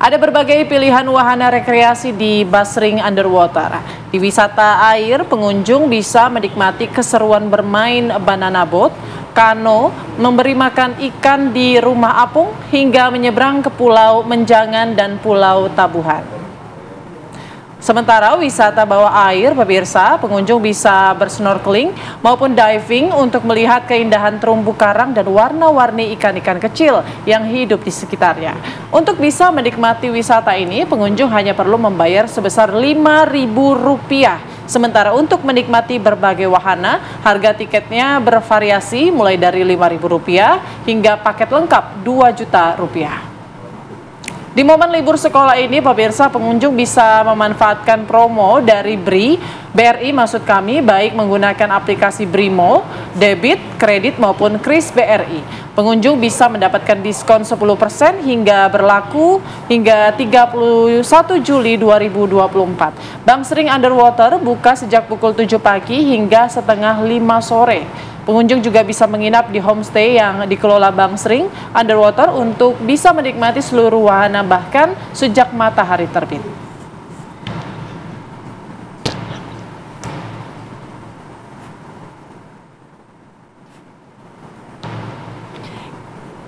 Speaker 1: Ada berbagai pilihan wahana rekreasi di Bangsering Underwater. Di wisata air, pengunjung bisa menikmati keseruan bermain banana boat, kano, memberi makan ikan di rumah apung, hingga menyeberang ke Pulau Menjangan dan Pulau Tabuhan. Sementara wisata bawah air, pemirsa, pengunjung bisa bersnorkeling maupun diving untuk melihat keindahan terumbu karang dan warna-warni ikan-ikan kecil yang hidup di sekitarnya. Untuk bisa menikmati wisata ini, pengunjung hanya perlu membayar sebesar Rp5.000. Sementara untuk menikmati berbagai wahana, harga tiketnya bervariasi mulai dari Rp5.000 hingga paket lengkap Rp2 juta. Di Di momen libur sekolah ini, pemirsa, pengunjung bisa memanfaatkan promo dari BRI maksud kami, baik menggunakan aplikasi BRIMO, debit, kredit maupun kris BRI. Pengunjung bisa mendapatkan diskon 10% hingga berlaku hingga 31 Juli 2024. Bangsering Underwater buka sejak pukul 7 pagi hingga setengah 5 sore. Pengunjung juga bisa menginap di homestay yang dikelola Bangsering Underwater untuk bisa menikmati seluruh wahana bahkan sejak matahari terbit.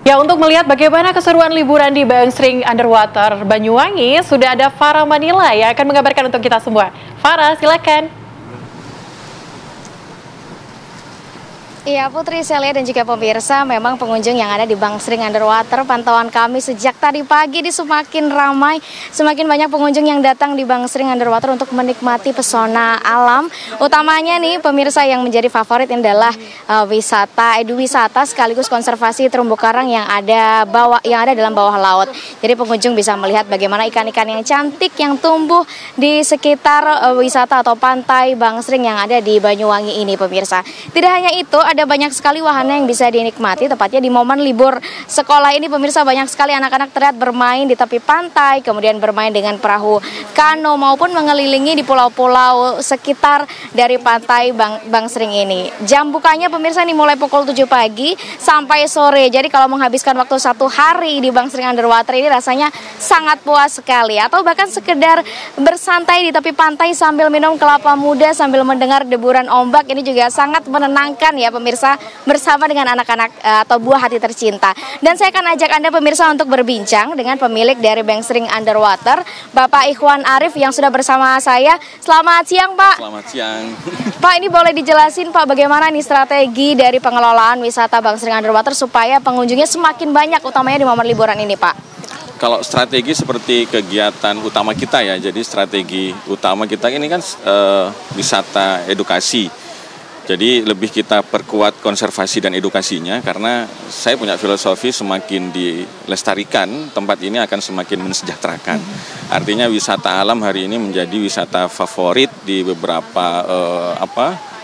Speaker 2: Ya, untuk melihat bagaimana keseruan liburan di Bangsering Underwater Banyuwangi, sudah ada Farah Manila yang akan mengabarkan untuk kita semua. Farah, silakan.
Speaker 7: Iya Putri, Celia dan juga pemirsa, memang pengunjung yang ada di Bangsering Underwater, pantauan kami sejak tadi pagi ini semakin ramai, semakin banyak pengunjung yang datang di Bangsering Underwater untuk menikmati pesona alam. Utamanya nih pemirsa, yang menjadi favorit adalah wisata eduwisata sekaligus konservasi terumbu karang yang ada dalam bawah laut. Jadi pengunjung bisa melihat bagaimana ikan-ikan yang cantik yang tumbuh di sekitar wisata atau pantai Bangsering yang ada di Banyuwangi ini pemirsa. Tidak hanya itu, ada banyak sekali wahana yang bisa dinikmati, tepatnya di momen libur sekolah ini pemirsa. Banyak sekali anak-anak terlihat bermain di tepi pantai, kemudian bermain dengan perahu kano maupun mengelilingi di pulau-pulau sekitar dari pantai Bangsering ini. Jam bukanya pemirsa nih mulai pukul 7 pagi sampai sore. Jadi kalau menghabiskan waktu 1 hari di Bangsering Underwater ini rasanya sangat puas sekali. Atau bahkan sekedar bersantai di tepi pantai sambil minum kelapa muda sambil mendengar deburan ombak, ini juga sangat menenangkan ya pemirsa, bersama dengan anak-anak atau buah hati tercinta. Dan saya akan ajak Anda pemirsa untuk berbincang dengan pemilik dari Bangsering Underwater, Bapak Ikhwan Arif yang sudah bersama saya. Selamat siang Pak.
Speaker 8: Selamat siang.
Speaker 7: Pak, ini boleh dijelasin Pak bagaimana nih strategi dari pengelolaan wisata Bangsering Underwater supaya pengunjungnya semakin banyak, utamanya di momen liburan ini Pak?
Speaker 8: Kalau strategi seperti kegiatan utama kita ya, jadi strategi utama kita ini kan wisata edukasi. Jadi lebih kita perkuat konservasi dan edukasinya, karena saya punya filosofi semakin dilestarikan, tempat ini akan semakin mensejahterakan. Artinya wisata alam hari ini menjadi wisata favorit di beberapa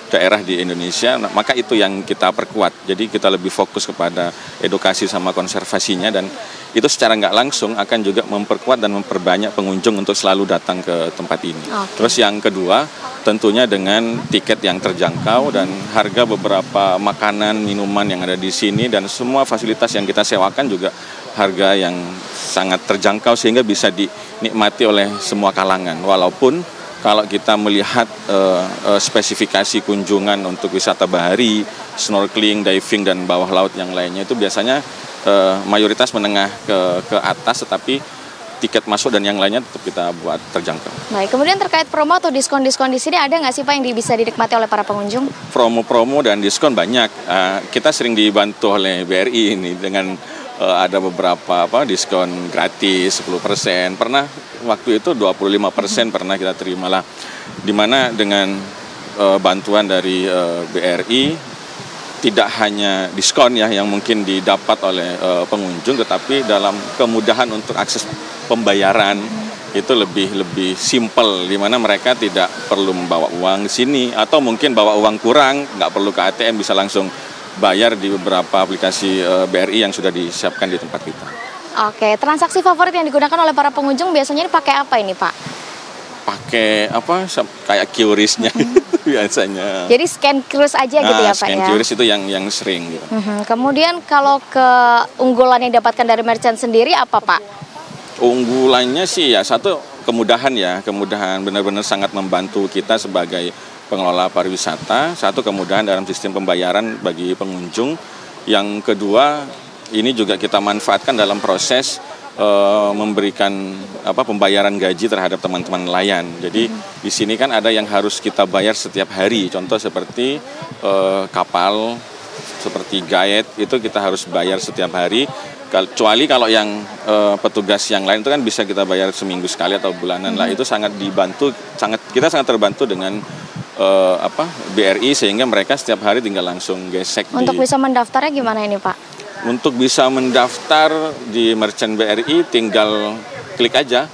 Speaker 8: daerah di Indonesia, maka itu yang kita perkuat. Jadi kita lebih fokus kepada edukasi sama konservasinya, dan itu secara nggak langsung akan juga memperkuat dan memperbanyak pengunjung untuk selalu datang ke tempat ini. Terus yang kedua, tentunya dengan tiket yang terjangkau dan harga beberapa makanan, minuman yang ada di sini dan semua fasilitas yang kita sewakan juga harga yang sangat terjangkau sehingga bisa dinikmati oleh semua kalangan. Walaupun kalau kita melihat spesifikasi kunjungan untuk wisata bahari, snorkeling, diving dan bawah laut yang lainnya itu biasanya mayoritas menengah ke atas, tetapi tiket masuk dan yang lainnya tetap kita buat terjangkau.
Speaker 7: Baik, kemudian terkait promo atau diskon-diskon di sini ada nggak sih Pak yang bisa dinikmati oleh para pengunjung?
Speaker 8: Promo-promo dan diskon banyak. Kita sering dibantu oleh BRI ini dengan ada beberapa diskon gratis 10%. Pernah waktu itu 25% pernah kita terima lah. Dimana dengan bantuan dari BRI tidak hanya diskon ya yang mungkin didapat oleh pengunjung, tetapi dalam kemudahan untuk akses pembayaran itu lebih simpel, di mana mereka tidak perlu membawa uang ke sini, atau mungkin bawa uang kurang, nggak perlu ke ATM, bisa langsung bayar di beberapa aplikasi BRI yang sudah disiapkan di tempat kita.
Speaker 7: Oke, transaksi favorit yang digunakan oleh para pengunjung biasanya pakai apa ini Pak?
Speaker 8: Pakai kayak QRIS-nya biasanya.
Speaker 7: Jadi scan QRIS aja gitu ya Pak
Speaker 8: scan
Speaker 7: ya?
Speaker 8: Scan QRIS itu yang sering gitu.
Speaker 7: Kemudian kalau keunggulan yang didapatkan dari merchant sendiri apa Pak?
Speaker 8: Unggulannya sih ya satu kemudahan benar-benar sangat membantu kita sebagai pengelola pariwisata. Satu, kemudahan dalam sistem pembayaran bagi pengunjung. Yang kedua, ini juga kita manfaatkan dalam proses memberikan pembayaran gaji terhadap teman-teman nelayan. Jadi di sini kan ada yang harus kita bayar setiap hari. Contoh seperti kapal, seperti guide itu kita harus bayar setiap hari. Kecuali kalau yang petugas yang lain itu kan bisa kita bayar seminggu sekali atau bulanan lah. Itu sangat dibantu, kita sangat terbantu dengan BRI sehingga mereka setiap hari tinggal langsung gesek.
Speaker 7: Untuk bisa mendaftarnya gimana ini Pak?
Speaker 8: Untuk bisa mendaftar di merchant BRI tinggal klik aja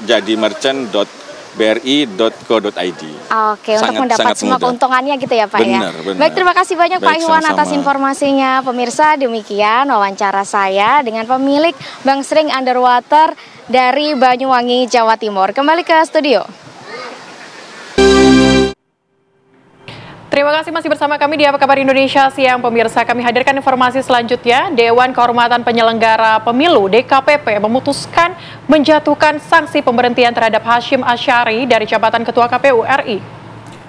Speaker 8: jadimerchant.bri.co.id.
Speaker 7: Oke, untuk mendapat semua keuntungannya gitu ya Pak ya. Baik, terima kasih banyak Pak Iwan atas informasinya. Pemirsa, demikian wawancara saya dengan pemilik Bangsering Underwater dari Banyuwangi, Jawa Timur. Kembali ke studio.
Speaker 2: Terima kasih masih bersama kami di Apa Kabar Indonesia Siang. Pemirsa, kami hadirkan informasi selanjutnya. Dewan Kehormatan Penyelenggara Pemilu DKPP memutuskan menjatuhkan sanksi pemberhentian terhadap Hashim Asyari dari jabatan Ketua KPU RI.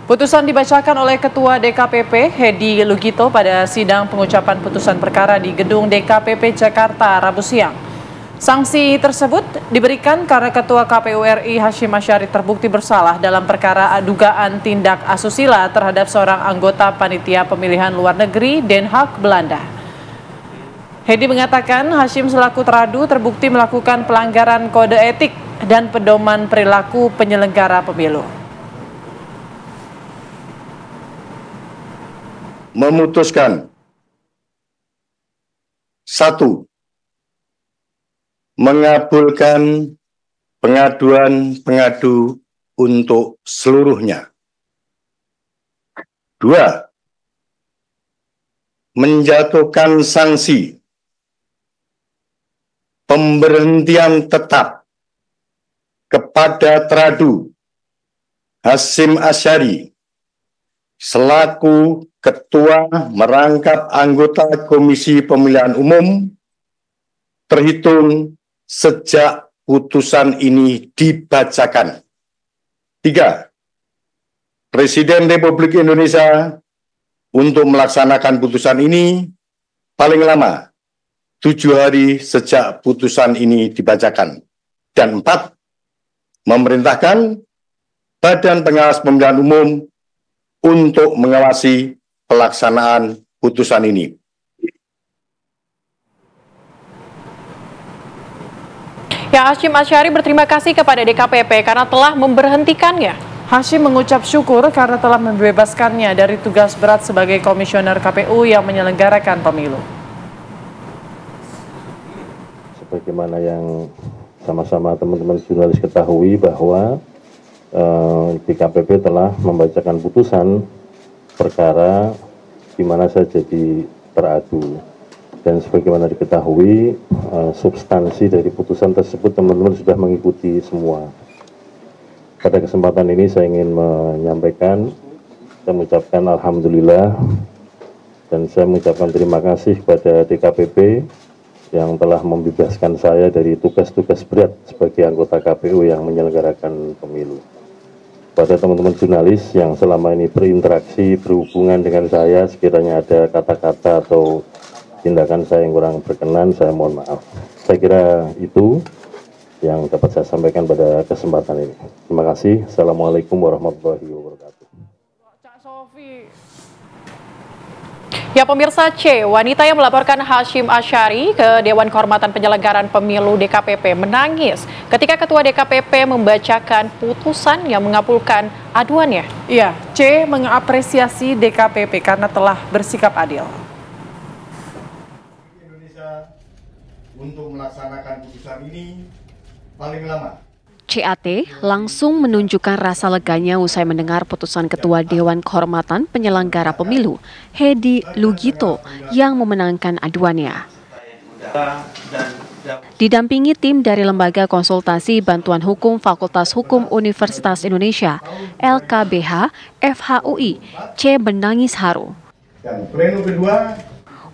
Speaker 1: Putusan dibacakan oleh Ketua DKPP Hedi Lugito pada sidang pengucapan putusan perkara di Gedung DKPP Jakarta Rabu siang. Sanksi tersebut diberikan karena Ketua KPU RI Hashim Asyari terbukti bersalah dalam perkara dugaan tindak asusila terhadap seorang anggota Panitia Pemilihan Luar Negeri Den Haag, Belanda. Hedi mengatakan Hashim selaku teradu terbukti melakukan pelanggaran kode etik dan pedoman perilaku penyelenggara pemilu.
Speaker 9: Memutuskan 1. Mengabulkan pengaduan pengadu untuk seluruhnya. 2. Menjatuhkan sanksi pemberhentian tetap kepada teradu Hashim Asyari selaku Ketua merangkap anggota Komisi Pemilihan Umum terhitung sejak putusan ini dibacakan. 3. Presiden Republik Indonesia untuk melaksanakan putusan ini paling lama 7 hari sejak putusan ini dibacakan. Dan 4. Memerintahkan Badan Pengawas Pemilihan Umum untuk mengawasi pelaksanaan putusan ini.
Speaker 2: Ya, Hashim Asyari berterima kasih kepada DKPP karena telah memberhentikannya.
Speaker 1: Hashim mengucap syukur karena telah membebaskannya dari tugas berat sebagai komisioner KPU yang menyelenggarakan pemilu.
Speaker 10: Sebagaimana yang sama-sama teman-teman jurnalis ketahui bahwa DKPP telah membacakan putusan perkara di mana saya jadi teradu. Dan sebagaimana diketahui, substansi dari putusan tersebut teman-teman sudah mengikuti semua. Pada kesempatan ini saya ingin menyampaikan, saya mengucapkan Alhamdulillah, dan saya mengucapkan terima kasih kepada DKPP yang telah membebaskan saya dari tugas-tugas berat sebagai anggota KPU yang menyelenggarakan pemilu. Pada teman-teman jurnalis yang selama ini berinteraksi, berhubungan dengan saya, sekiranya ada kata-kata atau tindakan saya yang kurang berkenan, saya mohon maaf. Saya kira itu yang dapat saya sampaikan pada kesempatan ini. Terima kasih. Assalamualaikum warahmatullahi wabarakatuh.
Speaker 2: Ya, pemirsa, C, wanita yang melaporkan Hashim Asyari ke Dewan Kehormatan Penyelenggaraan Pemilu DKPP menangis ketika Ketua DKPP membacakan putusan yang mengabulkan aduannya.
Speaker 1: Iya, C mengapresiasi DKPP karena telah bersikap adil.
Speaker 9: Untuk melaksanakan putusan ini paling lama.
Speaker 3: CAT langsung menunjukkan rasa leganya usai mendengar putusan Ketua Dewan Kehormatan Penyelenggara Pemilu, Hedi Lugito, yang memenangkan aduannya. Didampingi tim dari Lembaga Konsultasi Bantuan Hukum Fakultas Hukum Universitas Indonesia, LKBH, FHUI, C menangis haru.
Speaker 9: Dan pleno kedua,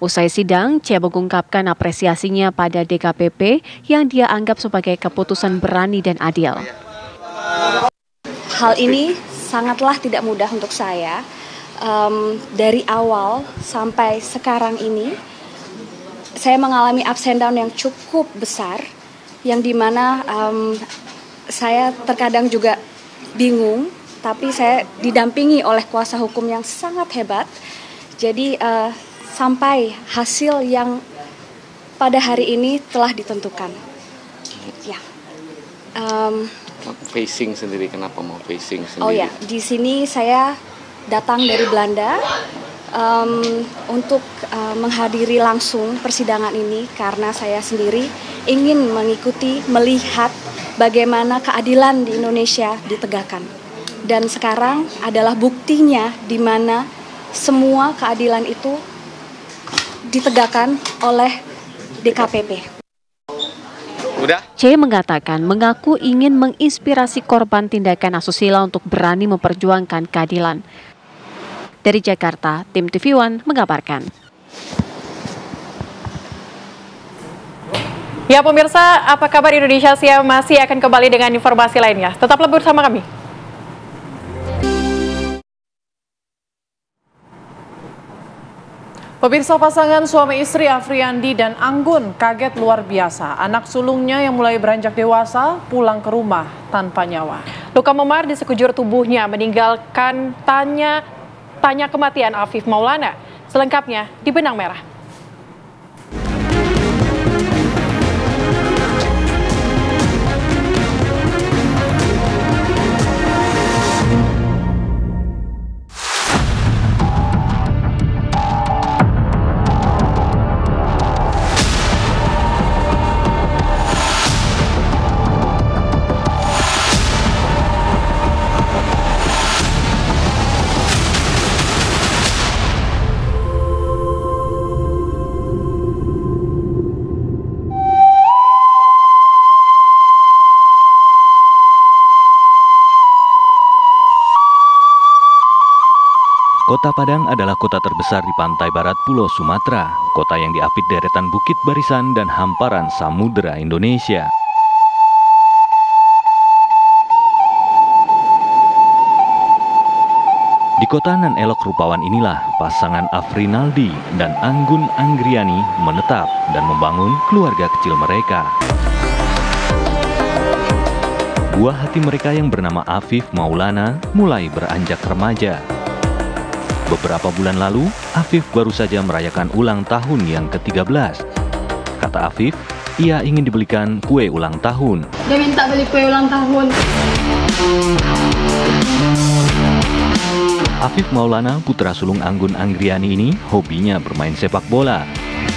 Speaker 3: usai sidang, C mengungkapkan apresiasinya pada DKPP yang dia anggap sebagai keputusan berani dan adil.
Speaker 23: Hal ini sangatlah tidak mudah untuk saya. Dari awal sampai sekarang ini, saya mengalami ups and down yang cukup besar, yang dimana saya terkadang juga bingung, tapi saya didampingi oleh kuasa hukum yang sangat hebat. Jadi sampai hasil yang pada hari ini telah ditentukan. Ya.
Speaker 24: Facing sendiri, kenapa mau facing sendiri?
Speaker 23: Oh ya, di sini saya datang dari Belanda untuk menghadiri langsung persidangan ini karena saya sendiri ingin mengikuti, melihat bagaimana keadilan di Indonesia ditegakkan. Dan sekarang adalah buktinya di mana semua keadilan itu ditegakkan oleh DKPP.
Speaker 12: C mengatakan mengaku ingin menginspirasi korban tindakan asusila untuk berani memperjuangkan keadilan. Dari Jakarta, tim TV One mengabarkan.
Speaker 2: Ya pemirsa, apa kabar Indonesia Siang masih akan kembali dengan informasi lainnya. Tetaplah bersama kami.
Speaker 1: Pemirsa, pasangan suami istri Afriandi dan Anggun kaget luar biasa. Anak sulungnya yang mulai beranjak dewasa pulang ke rumah tanpa nyawa.
Speaker 2: Luka memar di sekujur tubuhnya meninggalkan tanya kematian Afif Maulana. Selengkapnya di Benang Merah.
Speaker 13: Kota Padang adalah kota terbesar di pantai barat Pulau Sumatera, kota yang diapit deretan bukit barisan dan hamparan samudera Indonesia. Di kota nan elok rupawan inilah pasangan Afrinaldi dan Anggun Anggriani menetap dan membangun keluarga kecil mereka. Buah hati mereka yang bernama Afif Maulana mulai beranjak remaja. Beberapa bulan lalu, Afif baru saja merayakan ulang tahun yang ke-13. Kata Afif, ia ingin dibelikan kue ulang tahun.
Speaker 14: Dia minta beli kue ulang tahun.
Speaker 13: Afif Maulana, putra sulung Anggun Anggriani ini, hobinya bermain sepak bola.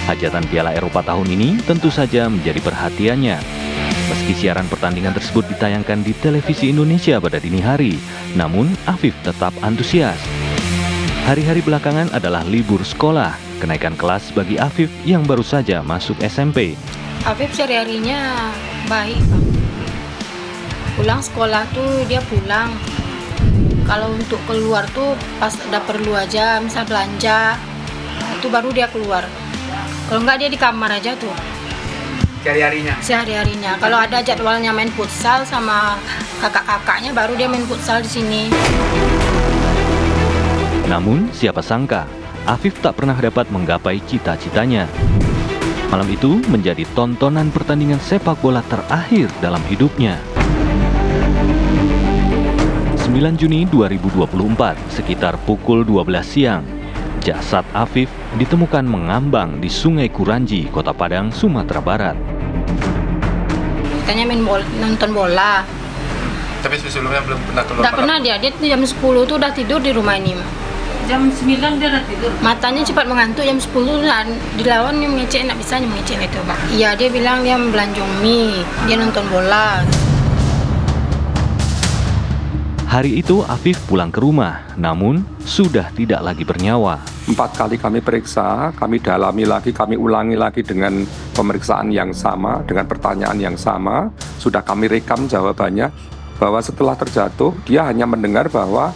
Speaker 13: Hajatan Piala Eropa tahun ini tentu saja menjadi perhatiannya. Meski siaran pertandingan tersebut ditayangkan di televisi Indonesia pada dini hari, namun Afif tetap antusias. Hari-hari belakangan adalah libur sekolah, kenaikan kelas bagi Afif yang baru saja masuk SMP.
Speaker 14: Afif sehari-harinya baik, Pak. Pulang sekolah tuh dia pulang. Kalau untuk keluar tuh pas ada perlu aja, misal belanja, itu baru dia keluar. Kalau enggak dia di kamar aja tuh.
Speaker 15: Sehari-harinya?
Speaker 14: Sehari-harinya. Kalau ada jadwalnya main futsal sama kakak-kakaknya, baru dia main futsal di sini.
Speaker 13: Namun, siapa sangka, Afif tak pernah dapat menggapai cita-citanya. Malam itu menjadi tontonan pertandingan sepak bola terakhir dalam hidupnya. 9 Juni 2024, sekitar pukul 12 siang, jasad Afif ditemukan mengambang di Sungai Kuranji, Kota Padang, Sumatera Barat.
Speaker 14: Katanya nonton bola.
Speaker 15: Tapi sebelumnya belum pernah keluar?
Speaker 14: Tidak pernah dia jam 10 tuh udah tidur di rumah ini.
Speaker 18: Jam 9 dia udah tidur.
Speaker 14: Matanya cepat mengantuk, jam 10 dan dilawan dia mengecek, nak bisa mengecek itu, Pak. Iya, dia bilang dia belanjong mie, dia nonton bola.
Speaker 13: Hari itu Afif pulang ke rumah, namun sudah tidak lagi bernyawa.
Speaker 25: 4 kali kami periksa, kami dalami lagi, kami ulangi lagi dengan pemeriksaan yang sama, dengan pertanyaan yang sama. Sudah kami rekam jawabannya, bahwa setelah terjatuh, dia hanya mendengar bahwa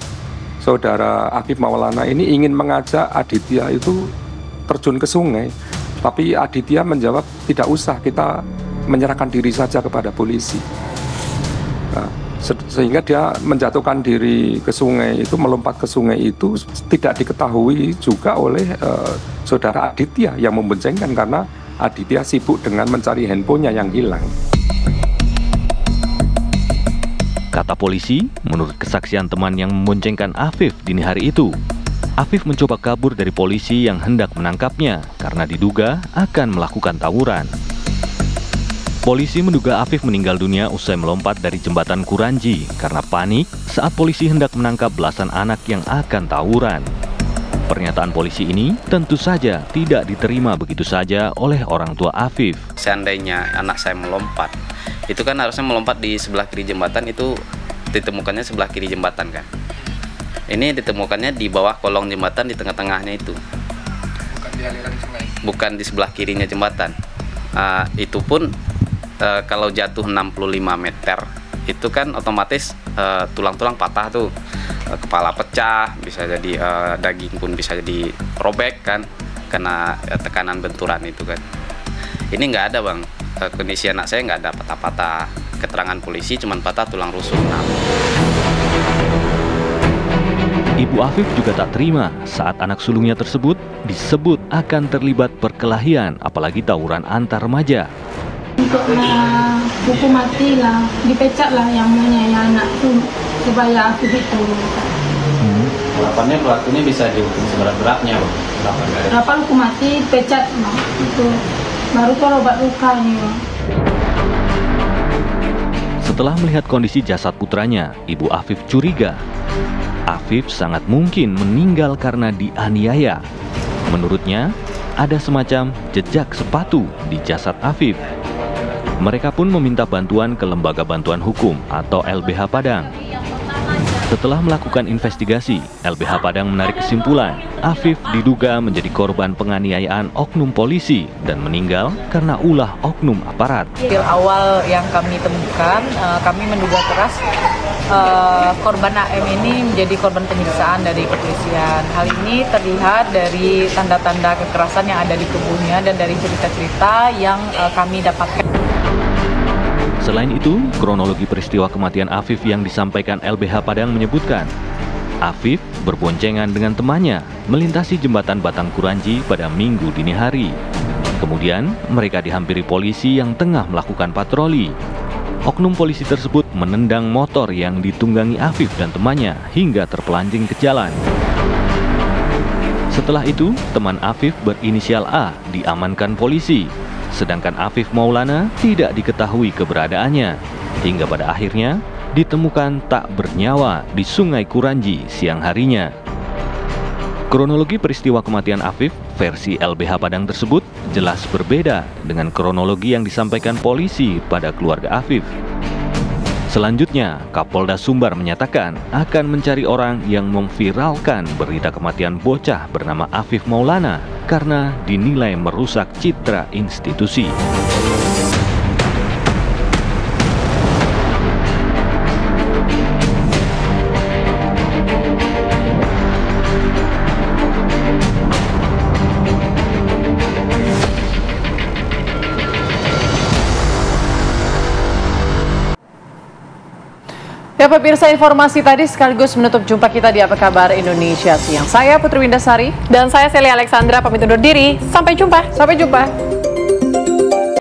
Speaker 25: saudara Afif Maulana ini ingin mengajak Aditya itu terjun ke sungai. Tapi Aditya menjawab, tidak usah, kita menyerahkan diri saja kepada polisi. Nah, sehingga dia menjatuhkan diri ke sungai itu, melompat ke sungai itu tidak diketahui juga oleh saudara Aditya yang memboncengkan, karena Aditya sibuk dengan mencari handphonenya yang hilang.
Speaker 13: Kata polisi, menurut kesaksian teman yang memboncengkan Afif dini hari itu, Afif mencoba kabur dari polisi yang hendak menangkapnya karena diduga akan melakukan tawuran. Polisi menduga Afif meninggal dunia usai melompat dari jembatan Kuranji karena panik saat polisi hendak menangkap belasan anak yang akan tawuran. Pernyataan polisi ini tentu saja tidak diterima begitu saja oleh orang tua Afif.
Speaker 4: Seandainya anak saya melompat, itu kan harusnya melompat di sebelah kiri jembatan, itu ditemukannya sebelah kiri jembatan kan. Ini ditemukannya di bawah kolong jembatan di tengah-tengahnya itu.
Speaker 15: Bukan di aliran sungai. Bukan
Speaker 4: di sebelah kirinya jembatan. Itu pun kalau jatuh 65 meter, itu kan otomatis tulang-tulang patah tuh. Kepala pecah, bisa jadi daging pun bisa jadi robek kan, karena tekanan benturan itu kan. Ini nggak ada bang, kondisi anak saya nggak ada patah-patah. Keterangan polisi cuma patah tulang rusuk.
Speaker 13: Ibu Afif juga tak terima saat anak sulungnya tersebut disebut akan terlibat perkelahian, apalagi tawuran antar remaja.
Speaker 18: Untuk hukum mati lah, dipecat lah yang anak tuh supaya Afif itu.
Speaker 4: Harapannya pelakunya bisa dihukum seberat-beratnya.
Speaker 18: Berapa hukum mati, pecat itu baru obat luka ini.
Speaker 13: Setelah melihat kondisi jasad putranya, Ibu Afif curiga. Afif sangat mungkin meninggal karena dianiaya. Menurutnya, ada semacam jejak sepatu di jasad Afif. Mereka pun meminta bantuan ke Lembaga Bantuan Hukum atau LBH Padang. Setelah melakukan investigasi, LBH Padang menarik kesimpulan Afif diduga menjadi korban penganiayaan oknum polisi dan meninggal karena ulah oknum aparat.
Speaker 19: Hasil awal yang kami temukan, kami menduga keras korban AM ini menjadi korban penyiksaan dari kepolisian. Hal ini terlihat dari tanda-tanda kekerasan yang ada di tubuhnya dan dari cerita-cerita yang kami dapatkan.
Speaker 13: Selain itu, kronologi peristiwa kematian Afif yang disampaikan LBH Padang menyebutkan Afif berboncengan dengan temannya melintasi jembatan Batang Kuranji pada Minggu dini hari. Kemudian, mereka dihampiri polisi yang tengah melakukan patroli. Oknum polisi tersebut menendang motor yang ditunggangi Afif dan temannya hingga terpelanjing ke jalan. Setelah itu, teman Afif berinisial A diamankan polisi. Sedangkan Afif Maulana tidak diketahui keberadaannya, hingga pada akhirnya ditemukan tak bernyawa di Sungai Kuranji siang harinya. Kronologi peristiwa kematian Afif versi LBH Padang tersebut jelas berbeda dengan kronologi yang disampaikan polisi pada keluarga Afif. Selanjutnya, Kapolda Sumbar menyatakan akan mencari orang yang memviralkan berita kematian bocah bernama Afif Maulana karena dinilai merusak citra institusi.
Speaker 1: Ya pemirsa, informasi tadi sekaligus menutup jumpa kita di Apa Kabar Indonesia Siang. Saya Putri Windasari.
Speaker 2: Dan saya Celia Alexandra pamit undur diri. Sampai jumpa.
Speaker 1: Sampai jumpa.